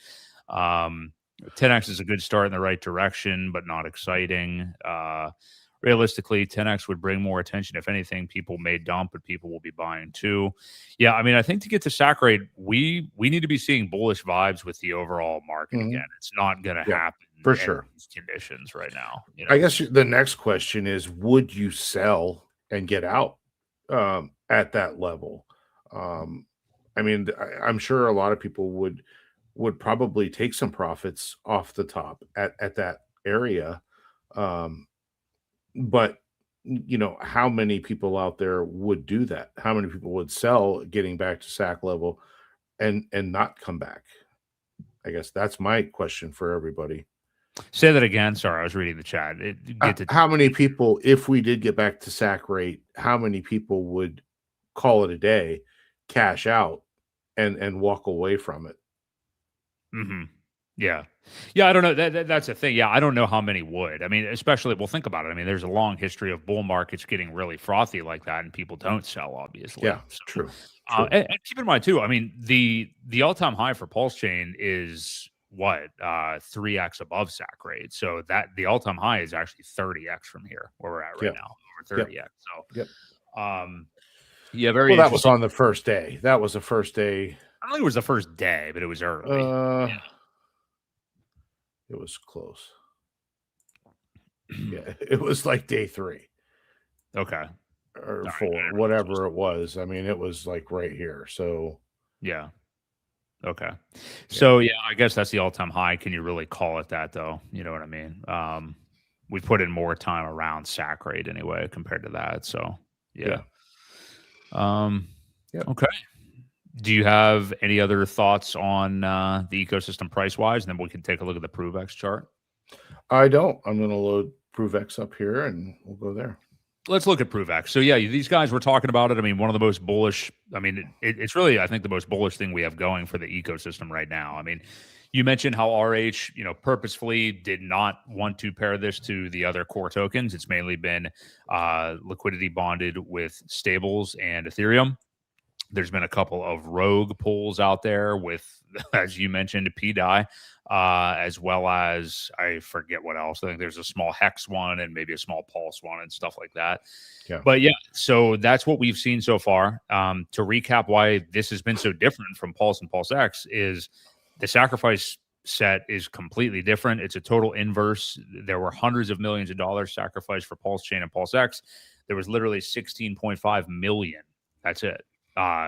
10x is a good start in the right direction, but not exciting. Realistically, 10x would bring more attention. If anything, people may dump, but people will be buying too. Yeah, I mean, I think to get to SAC rate, we need to be seeing bullish vibes with the overall market again. It's not going to happen for sure. These conditions right now. I guess the next question is: would you sell and get out at that level? I mean, I'm sure a lot of people would probably take some profits off the top at that area. But how many people out there would do that? How many people would sell getting back to SAC level and not come back? I guess that's my question for everybody. Say that again. Sorry, I was reading the chat. How many people, if we did get back to SAC rate, how many people would call it a day, cash out, and walk away from it? Mm-hmm. Yeah. I don't know. That's the thing. Yeah, I don't know how many would. I mean, especially, well, think about it. I mean, there's a long history of bull markets getting really frothy like that, and people don't sell, obviously. Yeah, so, true. And keep in mind too. I mean, the all-time high for PulseChain is what 3x above SAC rate. So that the all-time high is actually 30x from here where we're at right now, over 30x. So, yeah, very. Well, that was on the first day. That was the first day. I don't think it was the first day, but it was early. It was close. Yeah, it was like day 3. Okay. Or 4, whatever it was. I mean, it was like right here. So yeah. Okay. So yeah, I guess that's the all-time high. Can you really call it that though? You know what I mean? We put in more time around SAC rate anyway compared to that. So yeah. Okay. Do you have any other thoughts on the ecosystem price-wise? And then we can take a look at the ProveX chart. I don't. I'm going to load ProveX up here, and we'll go there. Let's look at ProveX. So yeah, these guys were talking about it. I mean, one of the most bullish. I mean, it's really, I think, the most bullish thing we have going for the ecosystem right now. I mean, you mentioned how RH, purposefully did not want to pair this to the other core tokens. It's mainly been liquidity bonded with stables and Ethereum. There's been a couple of rogue pools out there with, as you mentioned, PDI, as well as, I forget what else. I think there's a small Hex one and maybe a small Pulse one and stuff like that. Yeah. But yeah, so that's what we've seen so far. To recap why this has been so different from Pulse and PulseX is the sacrifice set is completely different. It's a total inverse. There were hundreds of millions of dollars sacrificed for PulseChain and PulseX. There was literally 16.5 million. That's it.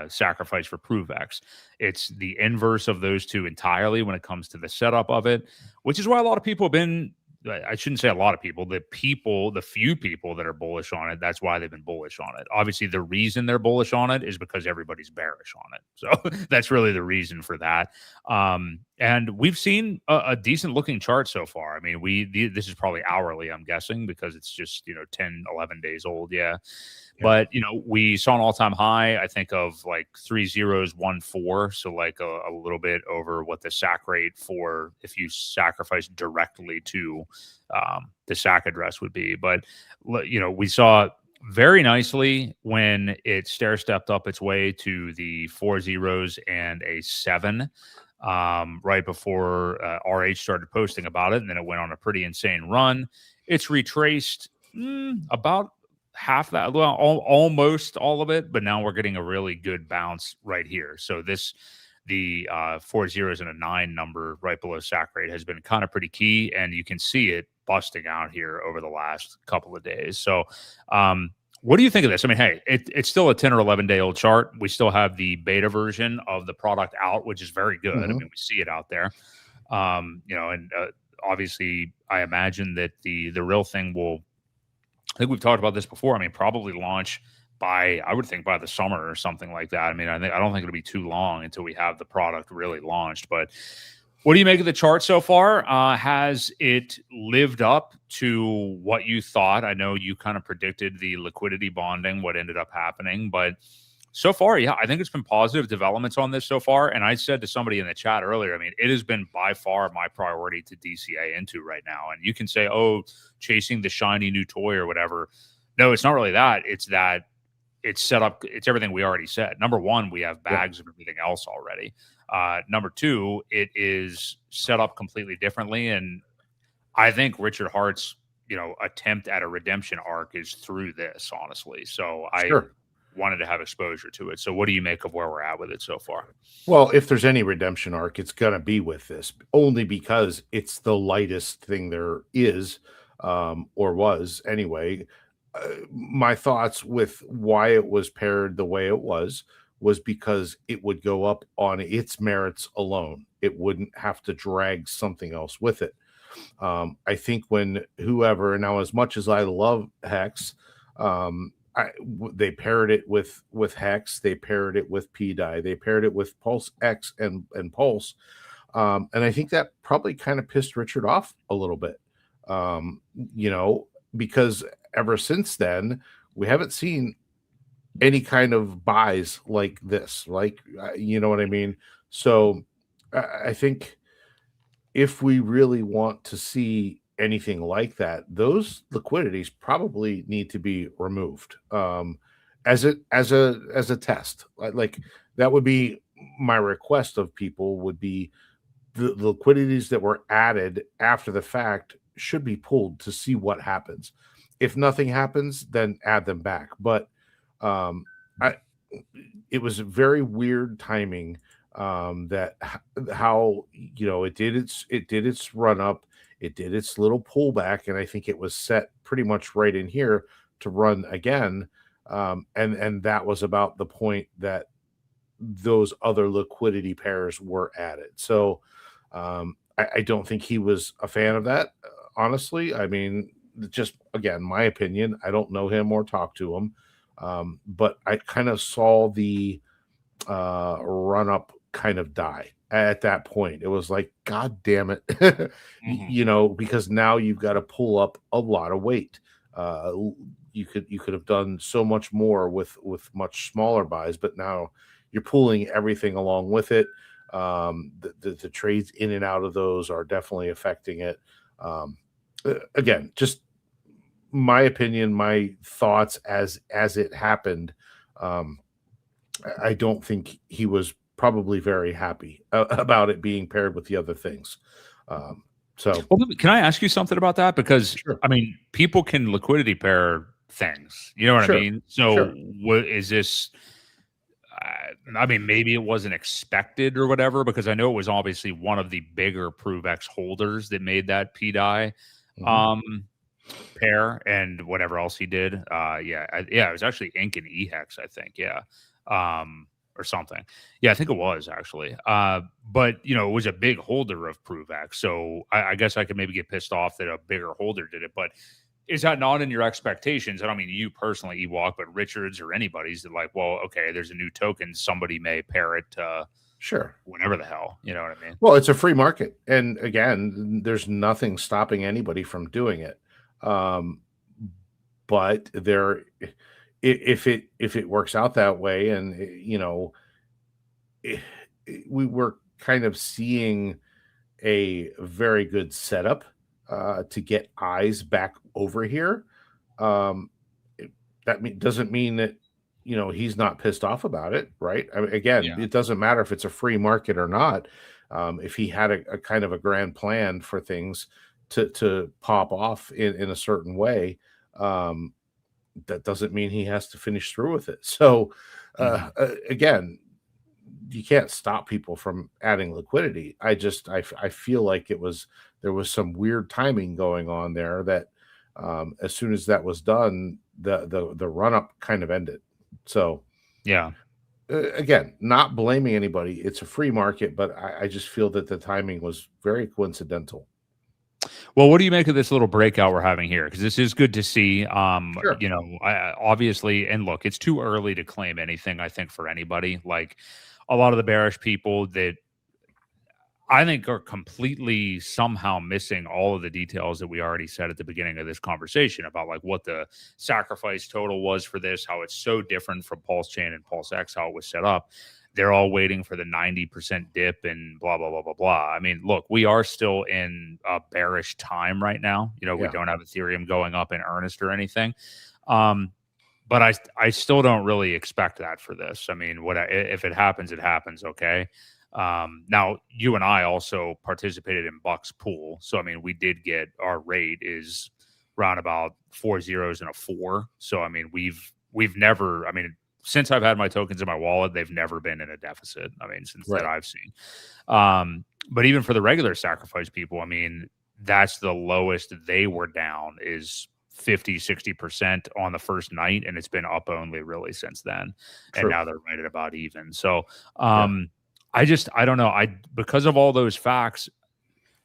Sacrifice for ProveX. It's the inverse of those two entirely when it comes to the setup of it, which is why a lot of people have been, I shouldn't say a lot of people, the few people that are bullish on it, that's why they've been bullish on it. Obviously, the reason they're bullish on it is because everybody's bearish on it. So that's really the reason for that. And we've seen a decent looking chart so far. I mean, this is probably hourly, I'm guessing, because it's just, 10, 11 days old. Yeah. But, we saw an all-time high, I think, of like 3014. So like a little bit over what the SAC rate for if you sacrifice directly to the SAC address would be. But, we saw very nicely when it stair-stepped up its way to the 4 zeros and a 7 right before RH started posting about it. And then it went on a pretty insane run. It's retraced about half that, well, almost all of it, but now we're getting a really good bounce right here. So the 4 zeros and a 9 number right below SAC rate has been kind of pretty key, and you can see it busting out here over the last couple of days. So what do you think of this? I mean, hey, it's still a 10 or 11 day old chart. We still have the beta version of the product out, which is very good. I mean, we see it out there. And obviously I imagine that the real thing will, I think we've talked about this before. I mean, probably launch I would think by the summer or something like that. I mean, I don't think it'll be too long until we have the product really launched. But what do you make of the chart so far? Has it lived up to what you thought? I know you kind of predicted the liquidity bonding, what ended up happening, but so far, yeah, I think it's been positive developments on this so far. And I said to somebody in the chat earlier, I mean, it has been by far my priority to DCA into right now. And you can say, oh, chasing the shiny new toy or whatever. No, it's not really that. It's that it's set up. It's everything we already said. Number one, we have bags of everything else already. Number two, it is set up completely differently. And I think Richard Hart's, attempt at a redemption arc is through this, honestly. So I wanted to have exposure to it. So what do you make of where we're at with it so far? Well, if there's any redemption arc, it's going to be with this, only because it's the lightest thing there is, or was anyway. My thoughts with why it was paired the way it was was because it would go up on its merits alone. It wouldn't have to drag something else with it. I think when whoever, now as much as I love Hex, they paired it with Hex, they paired it with PDI, they paired it with PulseX and Pulse. And I think that probably kind of pissed Richard off a little bit, because ever since then, we haven't seen any kind of buys like this, you know what I mean? So I think if we really want to see anything like that, those liquidities probably need to be removed as a test. Like that would be my request of people, would be the liquidities that were added after the fact should be pulled to see what happens. If nothing happens, then add them back. But it was very weird timing, that how it did its run up, it did its little pullback, and I think it was set pretty much right in here to run again, and that was about the point that those other liquidity pairs were added. So I don't think he was a fan of that, honestly. I mean, just again, my opinion. I don't know him or talk to him, but I kind of saw the run up kind of die at that point. It was like, God damn it, because now you've got to pull up a lot of weight. You could have done so much more with much smaller buys, but now you're pulling everything along with it. The trades in and out of those are definitely affecting it. Again, just my opinion, my thoughts as it happened. I don't think he was probably very happy about it being paired with the other things. Well, can I ask you something about that? Because sure. I mean, people can liquidity pair things. You know what I mean? So what is this? I mean, maybe it wasn't expected or whatever, because I know it was obviously one of the bigger ProveX holders that made that PDI pair and whatever else he did. It was actually Ink and EHEX, I think. Yeah. Or something. Yeah, I think it was actually. But it was a big holder of ProveX. So I guess I could maybe get pissed off that a bigger holder did it. But is that not in your expectations? I don't mean you personally, Ewok, but Richards or anybody's that like, well, okay, there's a new token. Somebody may pair it to whatever the hell. You know what I mean? Well, it's a free market. And again, there's nothing stopping anybody from doing it. But if it works out that way, and we were kind of seeing a very good setup to get eyes back over here. That doesn't mean that he's not pissed off about it, right? I mean, again, it doesn't matter if it's a free market or not. If he had a kind of a grand plan for things to pop off in a certain way, that doesn't mean he has to finish through with it. So again, you can't stop people from adding liquidity. I feel like there was some weird timing going on there that as soon as that was done, the run up kind of ended. So again, not blaming anybody. It's a free market, but I just feel that the timing was very coincidental. Well, what do you make of this little breakout we're having here? Because this is good to see. Obviously, and look, it's too early to claim anything, I think, for anybody. Like a lot of the bearish people that I think are completely somehow missing all of the details that we already said at the beginning of this conversation about like what the sacrifice total was for this, how it's so different from PulseChain and PulseX, how it was set up. They're all waiting for the 90% dip and blah, blah, blah, blah, blah. I mean, look, we are still in a bearish time right now. We don't have Ethereum going up in earnest or anything. But I still don't really expect that for this. I mean, if it happens, it happens. Okay. Now you and I also participated in Buck's pool. So, I mean, we did get our rate is round about 4 zeros and a 4. So, I mean, we've never, I mean, since I've had my tokens in my wallet, they've never been in a deficit. I mean, since that I've seen. But even for the regular sacrifice people, I mean, that's the lowest they were down is 50-60% on the first night, and it's been up only really since then. True. And now they're right at about even. So I don't know. Because of all those facts,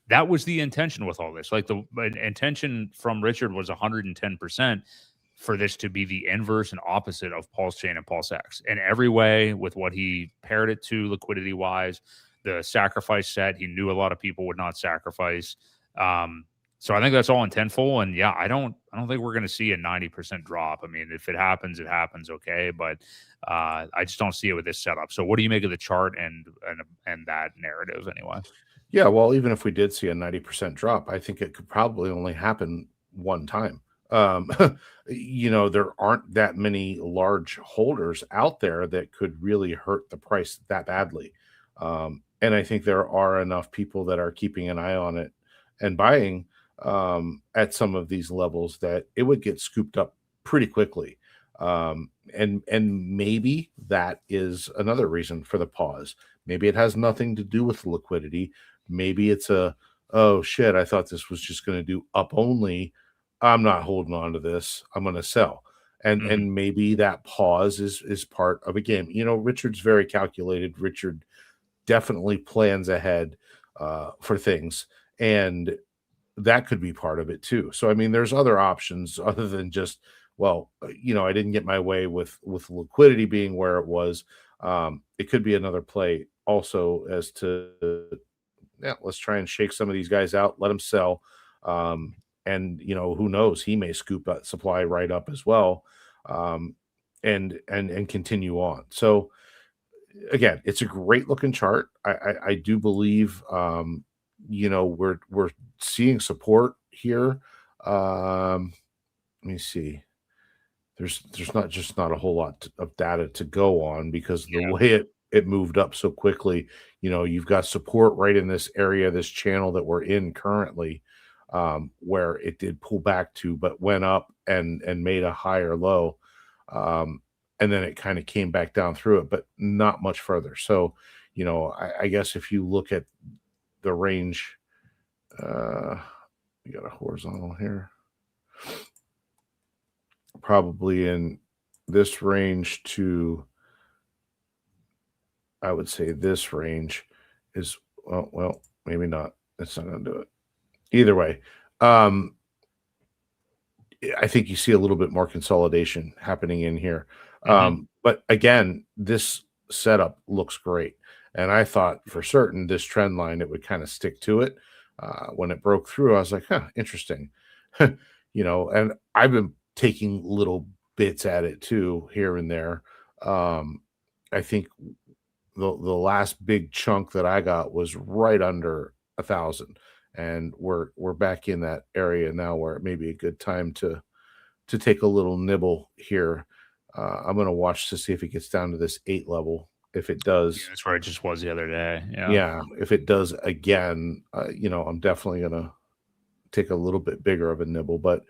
that was the intention with all this. Like the intention from Richard was 110% for this to be the inverse and opposite of PulseChain and PulseX in every way, with what he paired it to liquidity wise, the sacrifice set. He knew a lot of people would not sacrifice. So I think that's all intentful. And yeah, I don't think we're going to see a 90% drop. I mean, if it happens, it happens. Okay. But I just don't see it with this setup. So what do you make of the chart and that narrative anyway? Yeah, well, even if we did see a 90% drop, I think it could probably only happen one time. There aren't that many large holders out there that could really hurt the price that badly. And I think there are enough people that are keeping an eye on it and buying at some of these levels that it would get scooped up pretty quickly. And maybe that is another reason for the pause. Maybe it has nothing to do with liquidity. Maybe it's oh shit, I thought this was just going to do up only. I'm not holding on to this. I'm going to sell. And maybe that pause is part of a game. Richard's very calculated. Richard definitely plans ahead for things. And that could be part of it too. So, I mean, there's other options other than just, I didn't get my way with liquidity being where it was. It could be another play also as to, let's try and shake some of these guys out, let them sell. And who knows, he may scoop that supply right up as well, and continue on. So again, it's a great looking chart. I do believe, we're seeing support here. Let me see. There's not a whole lot of data to go on because the way it moved up so quickly. You've got support right in this area, this channel that we're in currently, where it did pull back to, but went up and made a higher low. And then it kind of came back down through it, but not much further. So, I guess if you look at the range, we got a horizontal here, probably in this range to, I would say this range is, well, maybe not. It's not going to do it. Either way, I think you see a little bit more consolidation happening in here. But again, this setup looks great. And I thought for certain this trend line, it would kind of stick to it. When it broke through, I was like, interesting. And I've been taking little bits at it too, here and there. I think the last big chunk that I got was right under 1,000, and we're back in that area now where it may be a good time to take a little nibble here. I'm going to watch to see if it gets down to this 8 level. If it does, that's where it just was the other day. Yeah. If it does again, I'm definitely going to take a little bit bigger of a nibble. But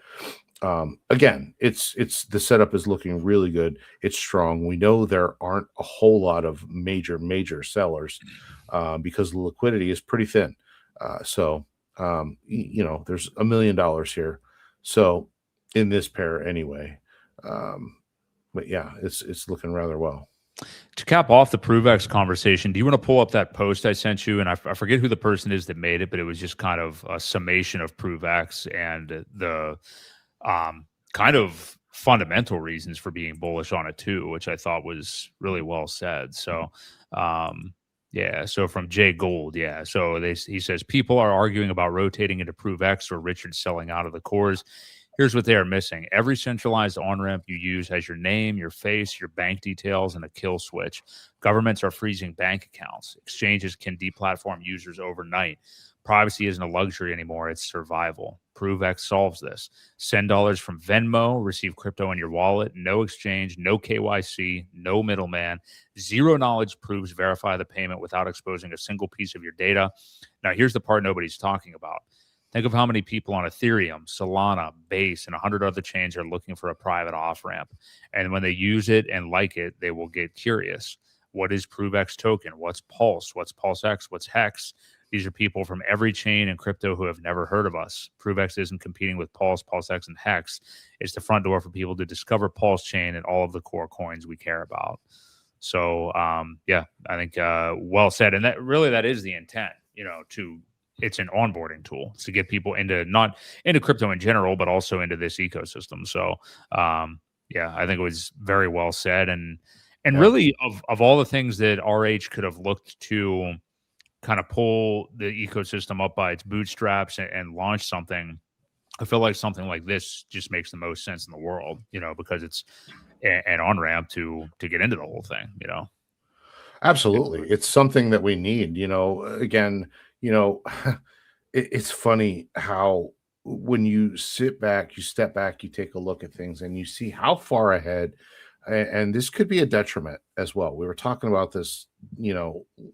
again, it's the setup is looking really good. It's strong. We know there aren't a whole lot of major sellers because the liquidity is pretty thin. So there's $1 million here. So in this pair anyway. But yeah, it's looking rather well. To cap off the ProveX conversation, do you want to pull up that post I sent you? And I forget who the person is that made it, but it was just kind of a summation of ProveX and the kind of fundamental reasons for being bullish on it too, which I thought was really well said. So, so from Jay Gold, so he says, people are arguing about rotating into ProveX or Richard selling out of the cores. Here's what they are missing. Every centralized on-ramp you use has your name, your face, your bank details, and a kill switch. Governments are freezing bank accounts. Exchanges can deplatform users overnight. Privacy isn't a luxury anymore. It's survival. ProveX solves this. Send dollars from Venmo, receive crypto in your wallet, no exchange, no KYC, no middleman, zero knowledge proofs verify the payment without exposing a single piece of your data. Now, here's the part nobody's talking about. Think of how many people on Ethereum, Solana, Base, and 100 other chains are looking for a private off-ramp. And when they use it and like it, they will get curious. What is ProveX token? What's Pulse? What's PulseX? What's Hex? These are people from every chain in crypto who have never heard of us. ProveX isn't competing with Pulse, PulseX, and Hex. It's the front door for people to discover PulseChain and all of the core coins we care about. So, yeah, I think well said. And that is the intent, it's an onboarding tool to get people not into crypto in general, but also into this ecosystem. So, yeah, I think it was very well said. And really of all the things that RH could have looked to kind of pull the ecosystem up by its bootstraps and launch something, I feel like something like this just makes the most sense in the world, because it's an on-ramp to get into the whole thing, Absolutely. It's something that we need, again, it's funny how when you step back, you take a look at things and you see how far ahead, and this could be a detriment as well. We were talking about this,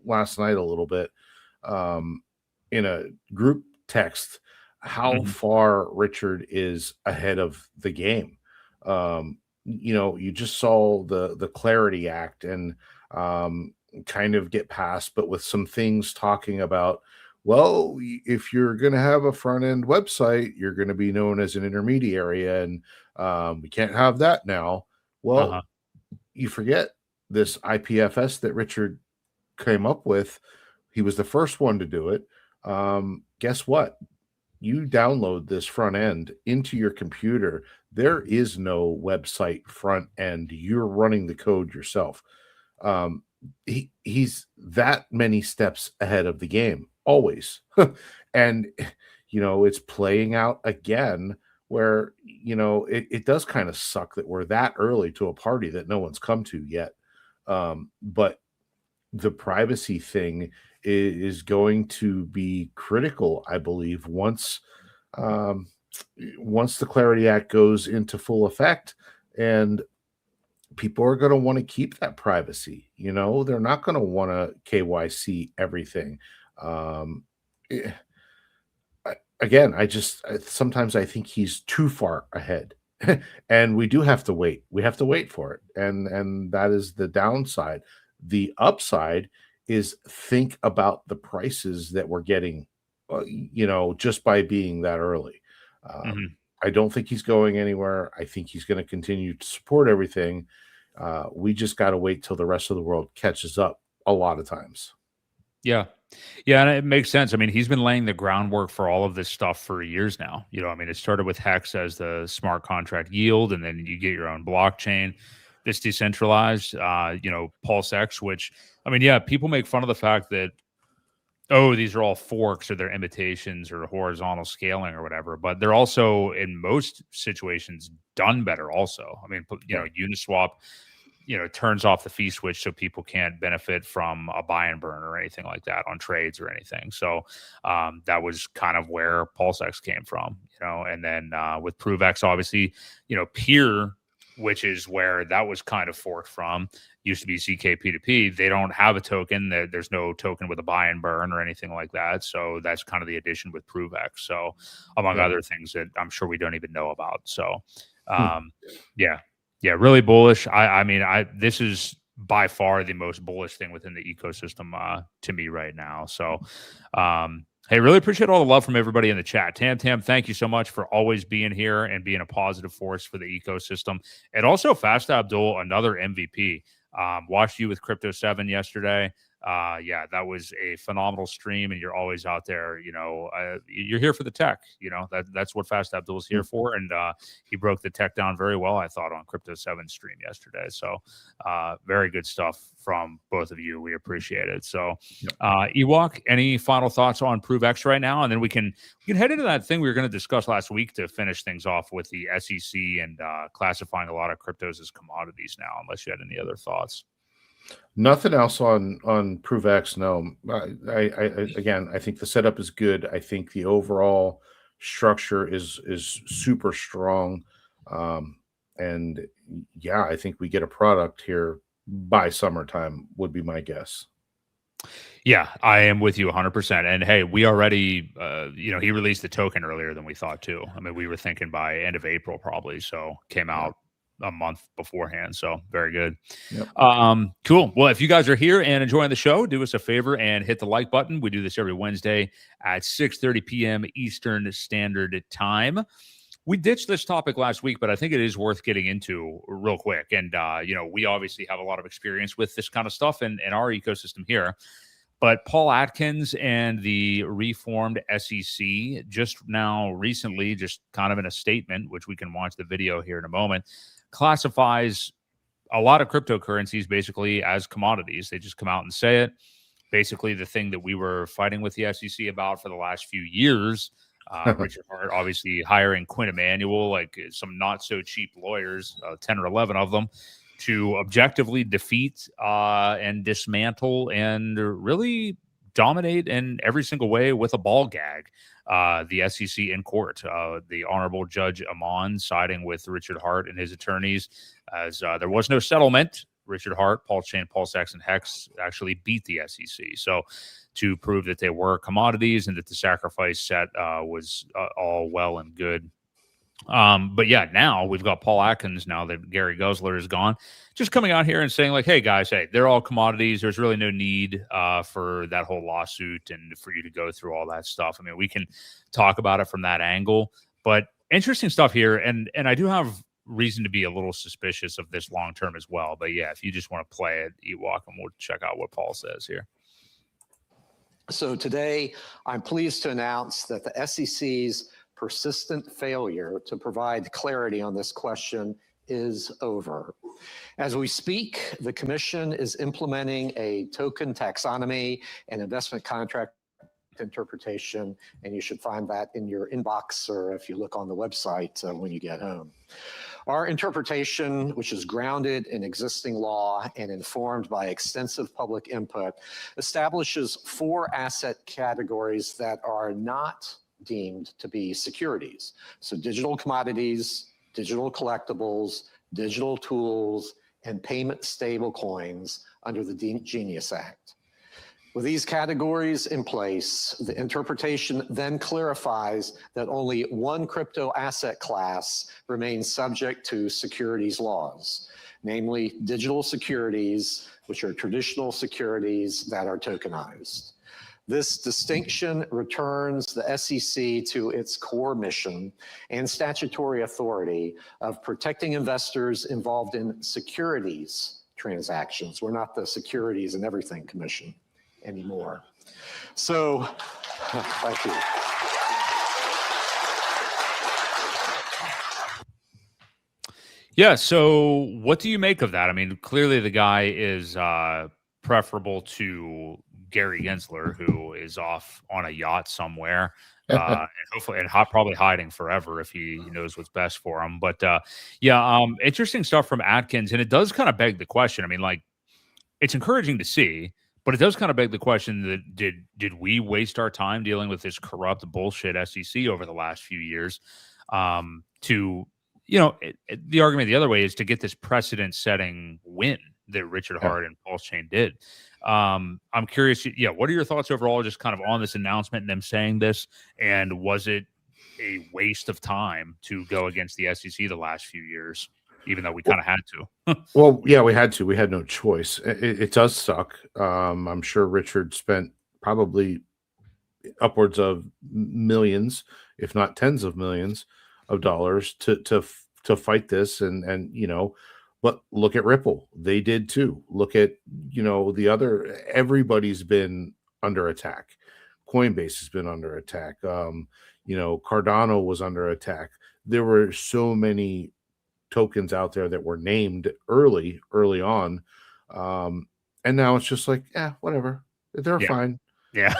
last night a little bit in a group text, how far Richard is ahead of the game. You just saw the Clarity Act and kind of get passed, but with some things talking about, well, if you're going to have a front end website, you're going to be known as an intermediary, and we can't have that now. Well, you forget this IPFS that Richard came up with. He was the first one to do it. Guess what? You download this front end into your computer. There is no website front end. You're running the code yourself. He's that many steps ahead of the game, always. And, it's playing out again where, it does kind of suck that we're that early to a party that no one's come to yet. But the privacy thing is going to be critical, I believe, once the Clarity Act goes into full effect, and people are going to want to keep that privacy. They're not going to want to KYC everything. Again, sometimes I think he's too far ahead, and we do have to wait. We have to wait for it, and that is the downside. The upside is think about the prices that we're getting, just by being that early. I don't think he's going anywhere. I think he's going to continue to support everything. We just got to wait till the rest of the world catches up a lot of times. Yeah. Yeah, and it makes sense. I mean, he's been laying the groundwork for all of this stuff for years now. It started with Hex as the smart contract yield, and then you get your own blockchain that's decentralized, PulseX, which, people make fun of the fact that, these are all forks or they're imitations or horizontal scaling or whatever, but they're also, in most situations, done better also. Uniswap, turns off the fee switch so people can't benefit from a buy and burn or anything like that on trades or anything. So that was kind of where PulseX came from, and then with ProveX, obviously, peer, which is where that was kind of forked from, used to be ZK-P2P. They don't have a token. There's no token with a buy and burn or anything like that. So that's kind of the addition with ProveX. So among other things that I'm sure we don't even know about. So yeah, really bullish. This is by far the most bullish thing within the ecosystem to me right now. So, hey, really appreciate all the love from everybody in the chat. Tam, thank you so much for always being here and being a positive force for the ecosystem. And also Fast Abdul, another MVP. Watched you with Crypto 7 yesterday. That was a phenomenal stream, and you're always out there. You're here for the tech. That's what Fast Abdul's here for, and he broke the tech down very well, I thought, on Crypto 7 stream yesterday. So very good stuff from both of you. We appreciate it. So Ewok, any final thoughts on ProveX right now, and then we can head into that thing we were going to discuss last week to finish things off with the SEC and classifying a lot of cryptos as commodities now, unless you had any other thoughts. Nothing else on ProveX. No, I think the setup is good. I think the overall structure is super strong, and I think we get a product here by summertime would be my guess. Yeah, I am with you 100%. And hey, we already, he released the token earlier than we thought too. We were thinking by end of April probably. So came out a month beforehand. So very good. Yep. Cool. Well, if you guys are here and enjoying the show, do us a favor and hit the like button. We do this every Wednesday at 6:30 p.m. Eastern Standard Time. We ditched this topic last week, but I think it is worth getting into real quick. And, we obviously have a lot of experience with this kind of stuff in our ecosystem here. But Paul Atkins and the reformed SEC just now recently, just kind of in a statement, which we can watch the video here in a moment, classifies a lot of cryptocurrencies basically as commodities. They just come out and say it. Basically, the thing that we were fighting with the SEC about for the last few years, Richard Hart obviously hiring Quinn Emanuel, like some not so cheap lawyers, 10 or 11 of them, to objectively defeat and dismantle and really dominate in every single way with a ball gag the SEC in court. The Honorable Judge Amon siding with Richard Hart and his attorneys as there was no settlement. Richard Hart, PulseChain, PulseX, and Hex actually beat the SEC. So to prove that they were commodities and that the sacrifice set was all well and good. But yeah, now we've got Paul Atkins, now that Gary Gensler is gone, just coming out here and saying like, hey guys, hey, they're all commodities. There's really no need for that whole lawsuit and for you to go through all that stuff. I mean, we can talk about it from that angle, but interesting stuff here. And I do have reason to be a little suspicious of this long term as well. But yeah, if you just want to play it, Ewok, and we'll check out what Paul says here. So today, I'm pleased to announce that the SEC's persistent failure to provide clarity on this question is over. As we speak, the Commission is implementing a token taxonomy and investment contract interpretation, and you should find that in your inbox or if you look on the website when you get home. Our interpretation, which is grounded in existing law and informed by extensive public input, establishes 4 asset categories that are not deemed to be securities. So digital commodities, digital collectibles, digital tools, and payment stable coins under the Genius Act. With these categories in place, the interpretation then clarifies that only one crypto asset class remains subject to securities laws, namely digital securities, which are traditional securities that are tokenized. This distinction returns the SEC to its core mission and statutory authority of protecting investors involved in securities transactions. We're not the Securities and Everything Commission anymore. So, thank you. Yeah, so what do you make of that? I mean, clearly the guy is preferable to Gary Gensler, who is off on a yacht somewhere, and hopefully, and probably hiding forever if he knows what's best for him. But interesting stuff from Atkins, and it does kind of beg the question. I mean, like, it's encouraging to see, but it does kind of beg the question that did we waste our time dealing with this corrupt bullshit SEC over the last few years? The argument the other way is to get this precedent-setting win that Richard Hart and PulseChain did. I'm curious, what are your thoughts overall just kind of on this announcement and them saying this? And was it a waste of time to go against the SEC the last few years, even though we kind of had to? Well, yeah, we had to. We had no choice. It does suck. I'm sure Richard spent probably upwards of millions, if not tens of millions of dollars to fight this. And but look at Ripple. They did too. Look at, the other, everybody's been under attack. Coinbase has been under attack. Cardano was under attack. There were so many tokens out there that were named early on. And now it's just like, whatever. They're fine. Yeah.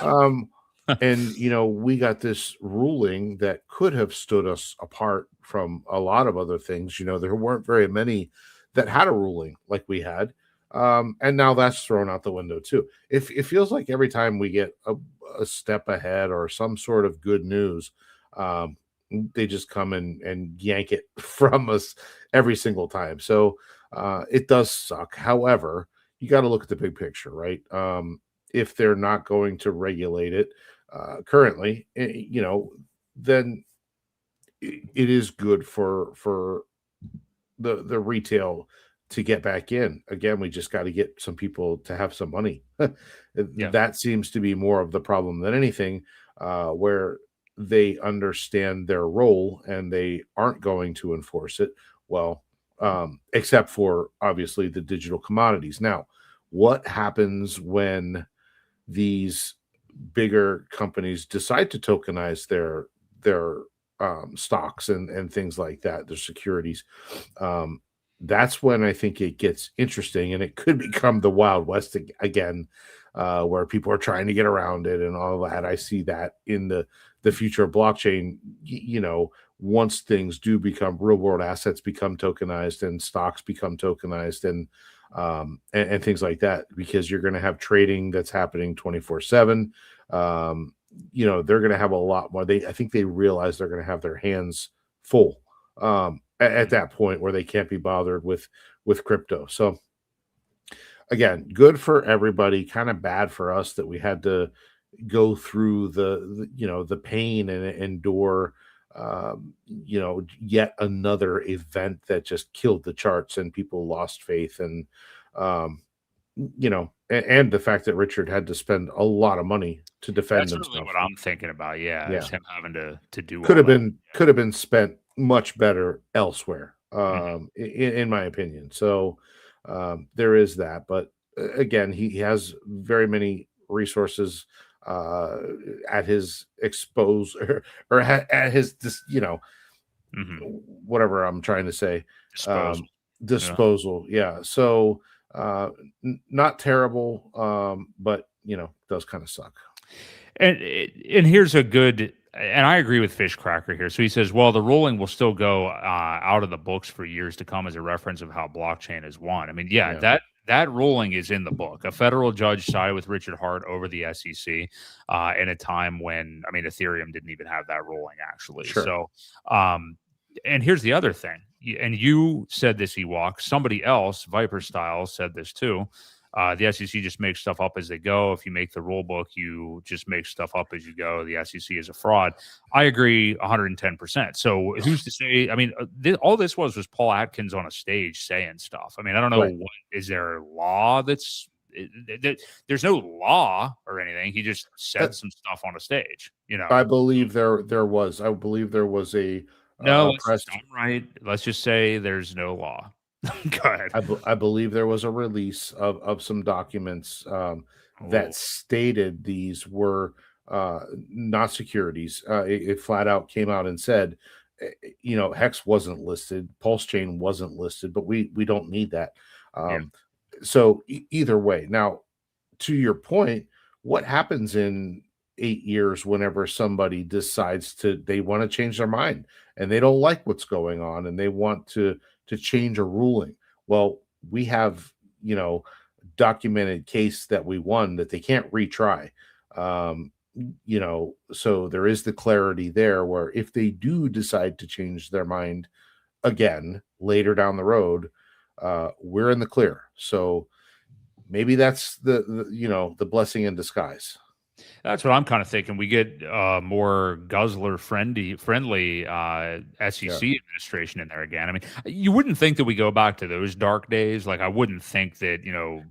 And, we got this ruling that could have stood us apart from a lot of other things. There weren't very many that had a ruling like we had. And now that's thrown out the window too. It feels like every time we get a step ahead or some sort of good news, they just come and yank it from us every single time. So it does suck. However, you got to look at the big picture, right? If they're not going to regulate it currently, then it is good for the retail to get back in. Again, we just got to get some people to have some money. That seems to be more of the problem than anything, where they understand their role and they aren't going to enforce it well, except for obviously the digital commodities. Now, what happens when these bigger companies decide to tokenize their stocks and things like that, their securities? That's when I think it gets interesting, and it could become the Wild West again, where people are trying to get around it and all that. I see that in the future of blockchain. Once things do become real world assets, become tokenized, and stocks become tokenized, and things like that, because you're going to have trading that's happening 24/7. They're going to have a lot more. I think they realize they're going to have their hands full at that point, where they can't be bothered with crypto. So again, good for everybody, kind of bad for us that we had to go through the pain and endure yet another event that just killed the charts and people lost faith. And and the fact that Richard had to spend a lot of money to defend That's himself. really what I'm thinking about. Yeah, is him having to do could all have been spent much better elsewhere, in my opinion. So there is that. But again, he has very many resources at his or at his whatever I'm trying to say, disposal. Yeah. So not terrible, but does kind of suck. And here's a good, and I agree with Fishcracker here. So he says, well, the ruling will still go out of the books for years to come as a reference of how blockchain has won. I mean, that ruling is in the book. A federal judge sided with Richard Hart over the SEC in a time when, Ethereum didn't even have that ruling, actually. Sure. So, and here's the other thing. And you said this, Ewok. Somebody else, Viper Style, said this too. The SEC just makes stuff up as they go. If you make the rule book, you just make stuff up as you go. The SEC is a fraud. I agree 110%. So who's to say? All this was Paul Atkins on a stage saying stuff. I don't know. Right. Is there a law that's there's no law or anything. He just said some stuff on a stage. I believe there was. I believe there was a no. Right. Let's just say there's no law. Go ahead. I believe there was a release of some documents that stated these were not securities. It flat out came out and said, Hex wasn't listed, PulseChain wasn't listed, but we don't need that. So either way, now to your point, what happens in 8 years whenever somebody decides they want to change their mind and they don't like what's going on and they want to change a ruling? Well, we have, documented case that we won that they can't retry. So there is the clarity there where if they do decide to change their mind again later down the road, we're in the clear. So maybe that's the blessing in disguise. That's what I'm kind of thinking. We get more guzzler friendly SEC administration in there again. You wouldn't think that we go back to those dark days. Like I wouldn't think that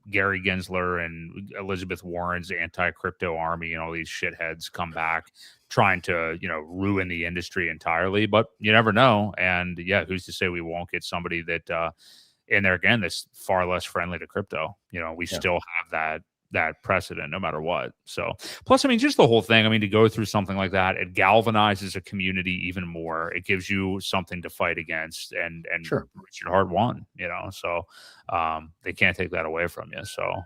Gary Gensler and Elizabeth Warren's anti-crypto army and all these shitheads come back trying to ruin the industry entirely. But you never know. And who's to say we won't get somebody that in there again that's far less friendly to crypto? We still have that precedent no matter what. So plus, just the whole thing, to go through something like that, it galvanizes a community even more. It gives you something to fight against, and sure. Richard Hart won, so they can't take that away from you. So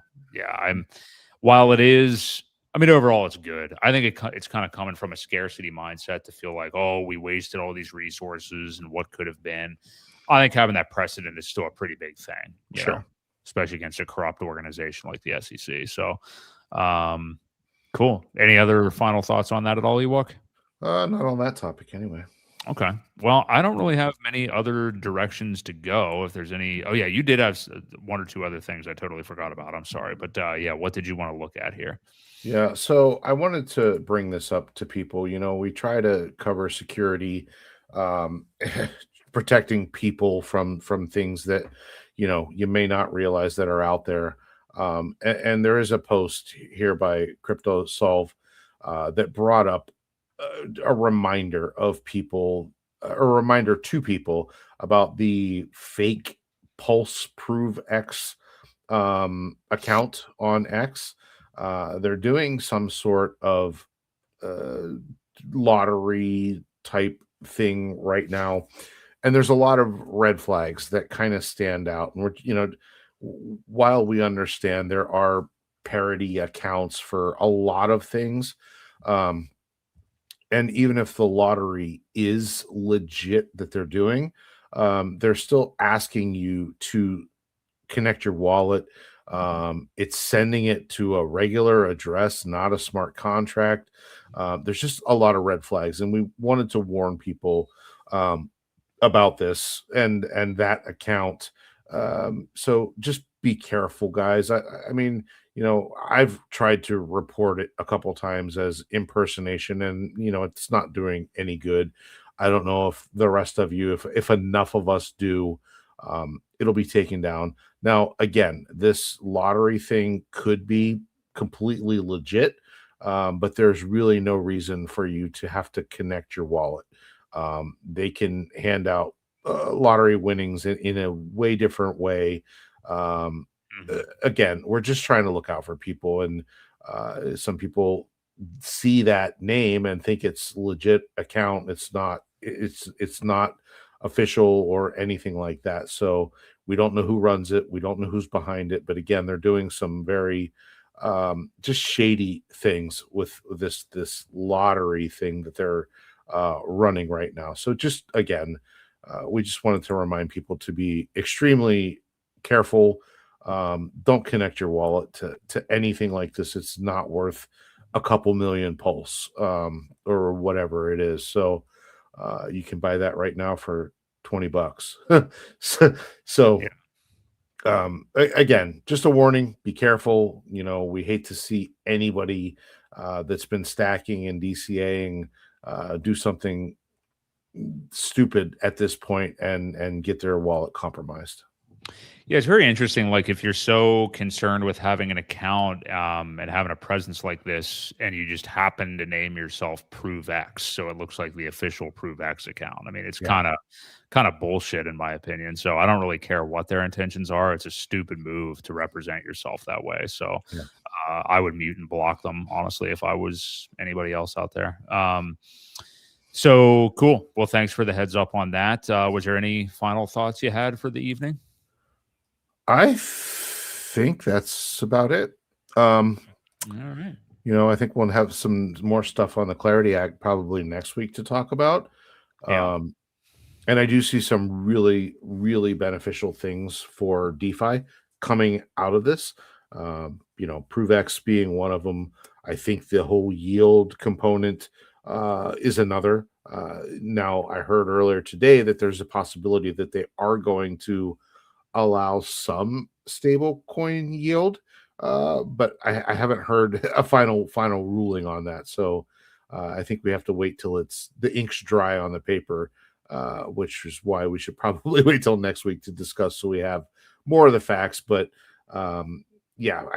while it is, overall it's good. I think it's kind of coming from a scarcity mindset to feel like, oh, we wasted all these resources and what could have been. I think having that precedent is still a pretty big thing. You know? Especially against a corrupt organization like the SEC. So, cool. Any other final thoughts on that at all, Ewok? Not on that topic anyway. Okay. Well, I don't really have many other directions to go. If there's any, you did have one or two other things I totally forgot about. I'm sorry. But what did you want to look at here? Yeah. So I wanted to bring this up to people. We try to cover security protecting people from things that you may not realize that are out there. And there is a post here by Crypto Solve that brought up a reminder to people about the fake PulseProveX account on X. They're doing some sort of lottery type thing right now, and there's a lot of red flags that kind of stand out. And while we understand there are parody accounts for a lot of things, and even if the lottery is legit that they're doing, they're still asking you to connect your wallet. It's sending it to a regular address, not a smart contract. There's just a lot of red flags, and we wanted to warn people about this and that account. So just be careful, guys. I mean, I've tried to report it a couple times as impersonation, and it's not doing any good. I don't know if the rest of you, if enough of us do, it'll be taken down. Now, again, this lottery thing could be completely legit, but there's really no reason for you to have to connect your wallet. They can hand out lottery winnings in a way different way. Again, we're just trying to look out for people, and some people see that name and think it's legit account. It's not. It's not official or anything like that. So we don't know who runs it. We don't know who's behind it. But again, they're doing some very just shady things with this lottery thing that they're running right now. So just again, we just wanted to remind people to be extremely careful. Don't connect your wallet to anything like this. It's not worth a couple million pulse or whatever it is. So you can buy that right now for $20. so Yeah. Again, just a warning, be careful. We hate to see anybody that's been stacking and DCAing do something stupid at this point and get their wallet compromised. Yeah, it's very interesting. Like, if you're so concerned with having an account and having a presence like this, and you just happen to name yourself ProveX, so it looks like the official ProveX account. I mean, it's kind of bullshit in my opinion. So I don't really care what their intentions are. It's a stupid move to represent yourself that way. So I would mute and block them, honestly, if I was anybody else out there. So cool. Well, thanks for the heads up on that. Was there any final thoughts you had for the evening? I think that's about it. All right. I think we'll have some more stuff on the Clarity Act probably next week to talk about. Yeah. And I do see some really, really beneficial things for DeFi coming out of this. ProveX being one of them. I think the whole yield component is another. Now, I heard earlier today that there's a possibility that they are going to allow some stable coin yield, but I haven't heard a final ruling on that. So I think we have to wait till the ink's dry on the paper, which is why we should probably wait till next week to discuss, so we have more of the facts. But I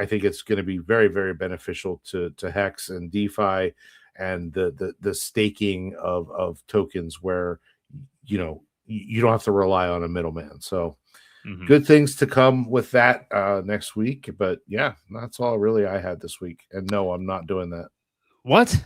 think it's going to be very, very beneficial to Hex and DeFi and the staking of tokens, where you don't have to rely on a middleman. So good things to come with that next week. But yeah, that's all really I had this week. And no, I'm not doing that. What?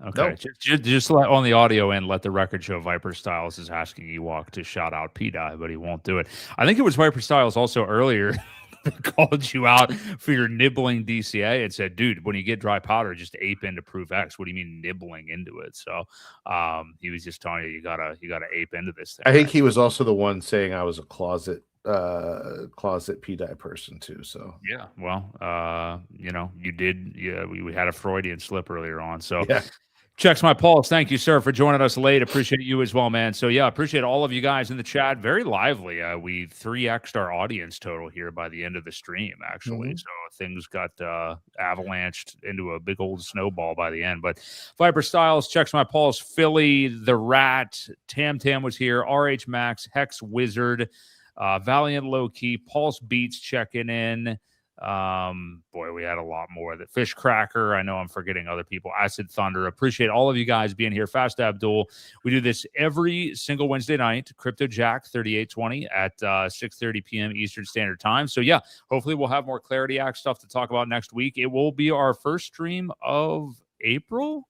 Okay. No. Just let on the audio end, let the record show Viper Styles is asking Ewok to shout out P-Dye, but he won't do it. I think it was Viper Styles also earlier that called you out for your nibbling DCA and said, dude, when you get dry powder, just ape into ProveX. What do you mean nibbling into it? So he was just telling you gotta ape into this thing. I think he was also the one saying I was a closet P-Dye person too. So yeah, well, you did. Yeah, we had a Freudian slip earlier on. So yeah. Checks my pulse. Thank you, sir, for joining us late. Appreciate you as well, man. So, yeah, appreciate all of you guys in the chat. Very lively. We 3x'd our audience total here by the end of the stream, actually. So things got avalanched into a big old snowball by the end. But Viper Styles, Checks my pulse, Philly, The Rat, Tam was here, RH Max, Hex Wizard, Valiant Low Key, Pulse Beats checking in. Boy, we had a lot more. The Fish Cracker, I know I'm forgetting other people. Acid Thunder, appreciate all of you guys being here. Fast Abdul, we do this every single Wednesday night. Crypto Jack 3820 at 6:30 p.m. Eastern Standard Time. So yeah, hopefully we'll have more Clarity Act stuff to talk about next week. It will be our first stream of April,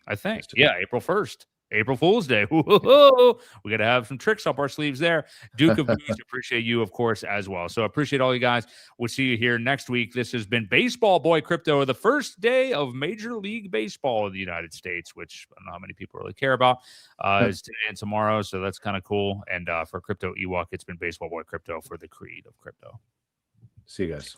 I think. Yeah, April 1st. April Fool's Day. Whoa, we got to have some tricks up our sleeves there. Duke of Booze, appreciate you, of course, as well. So appreciate all you guys. We'll see you here next week. This has been Baseball Boy Crypto, the first day of Major League Baseball in the United States, which I don't know how many people really care about. Is today and tomorrow, so that's kind of cool. And for Crypto Ewok, it's been Baseball Boy Crypto for the creed of crypto. See you guys.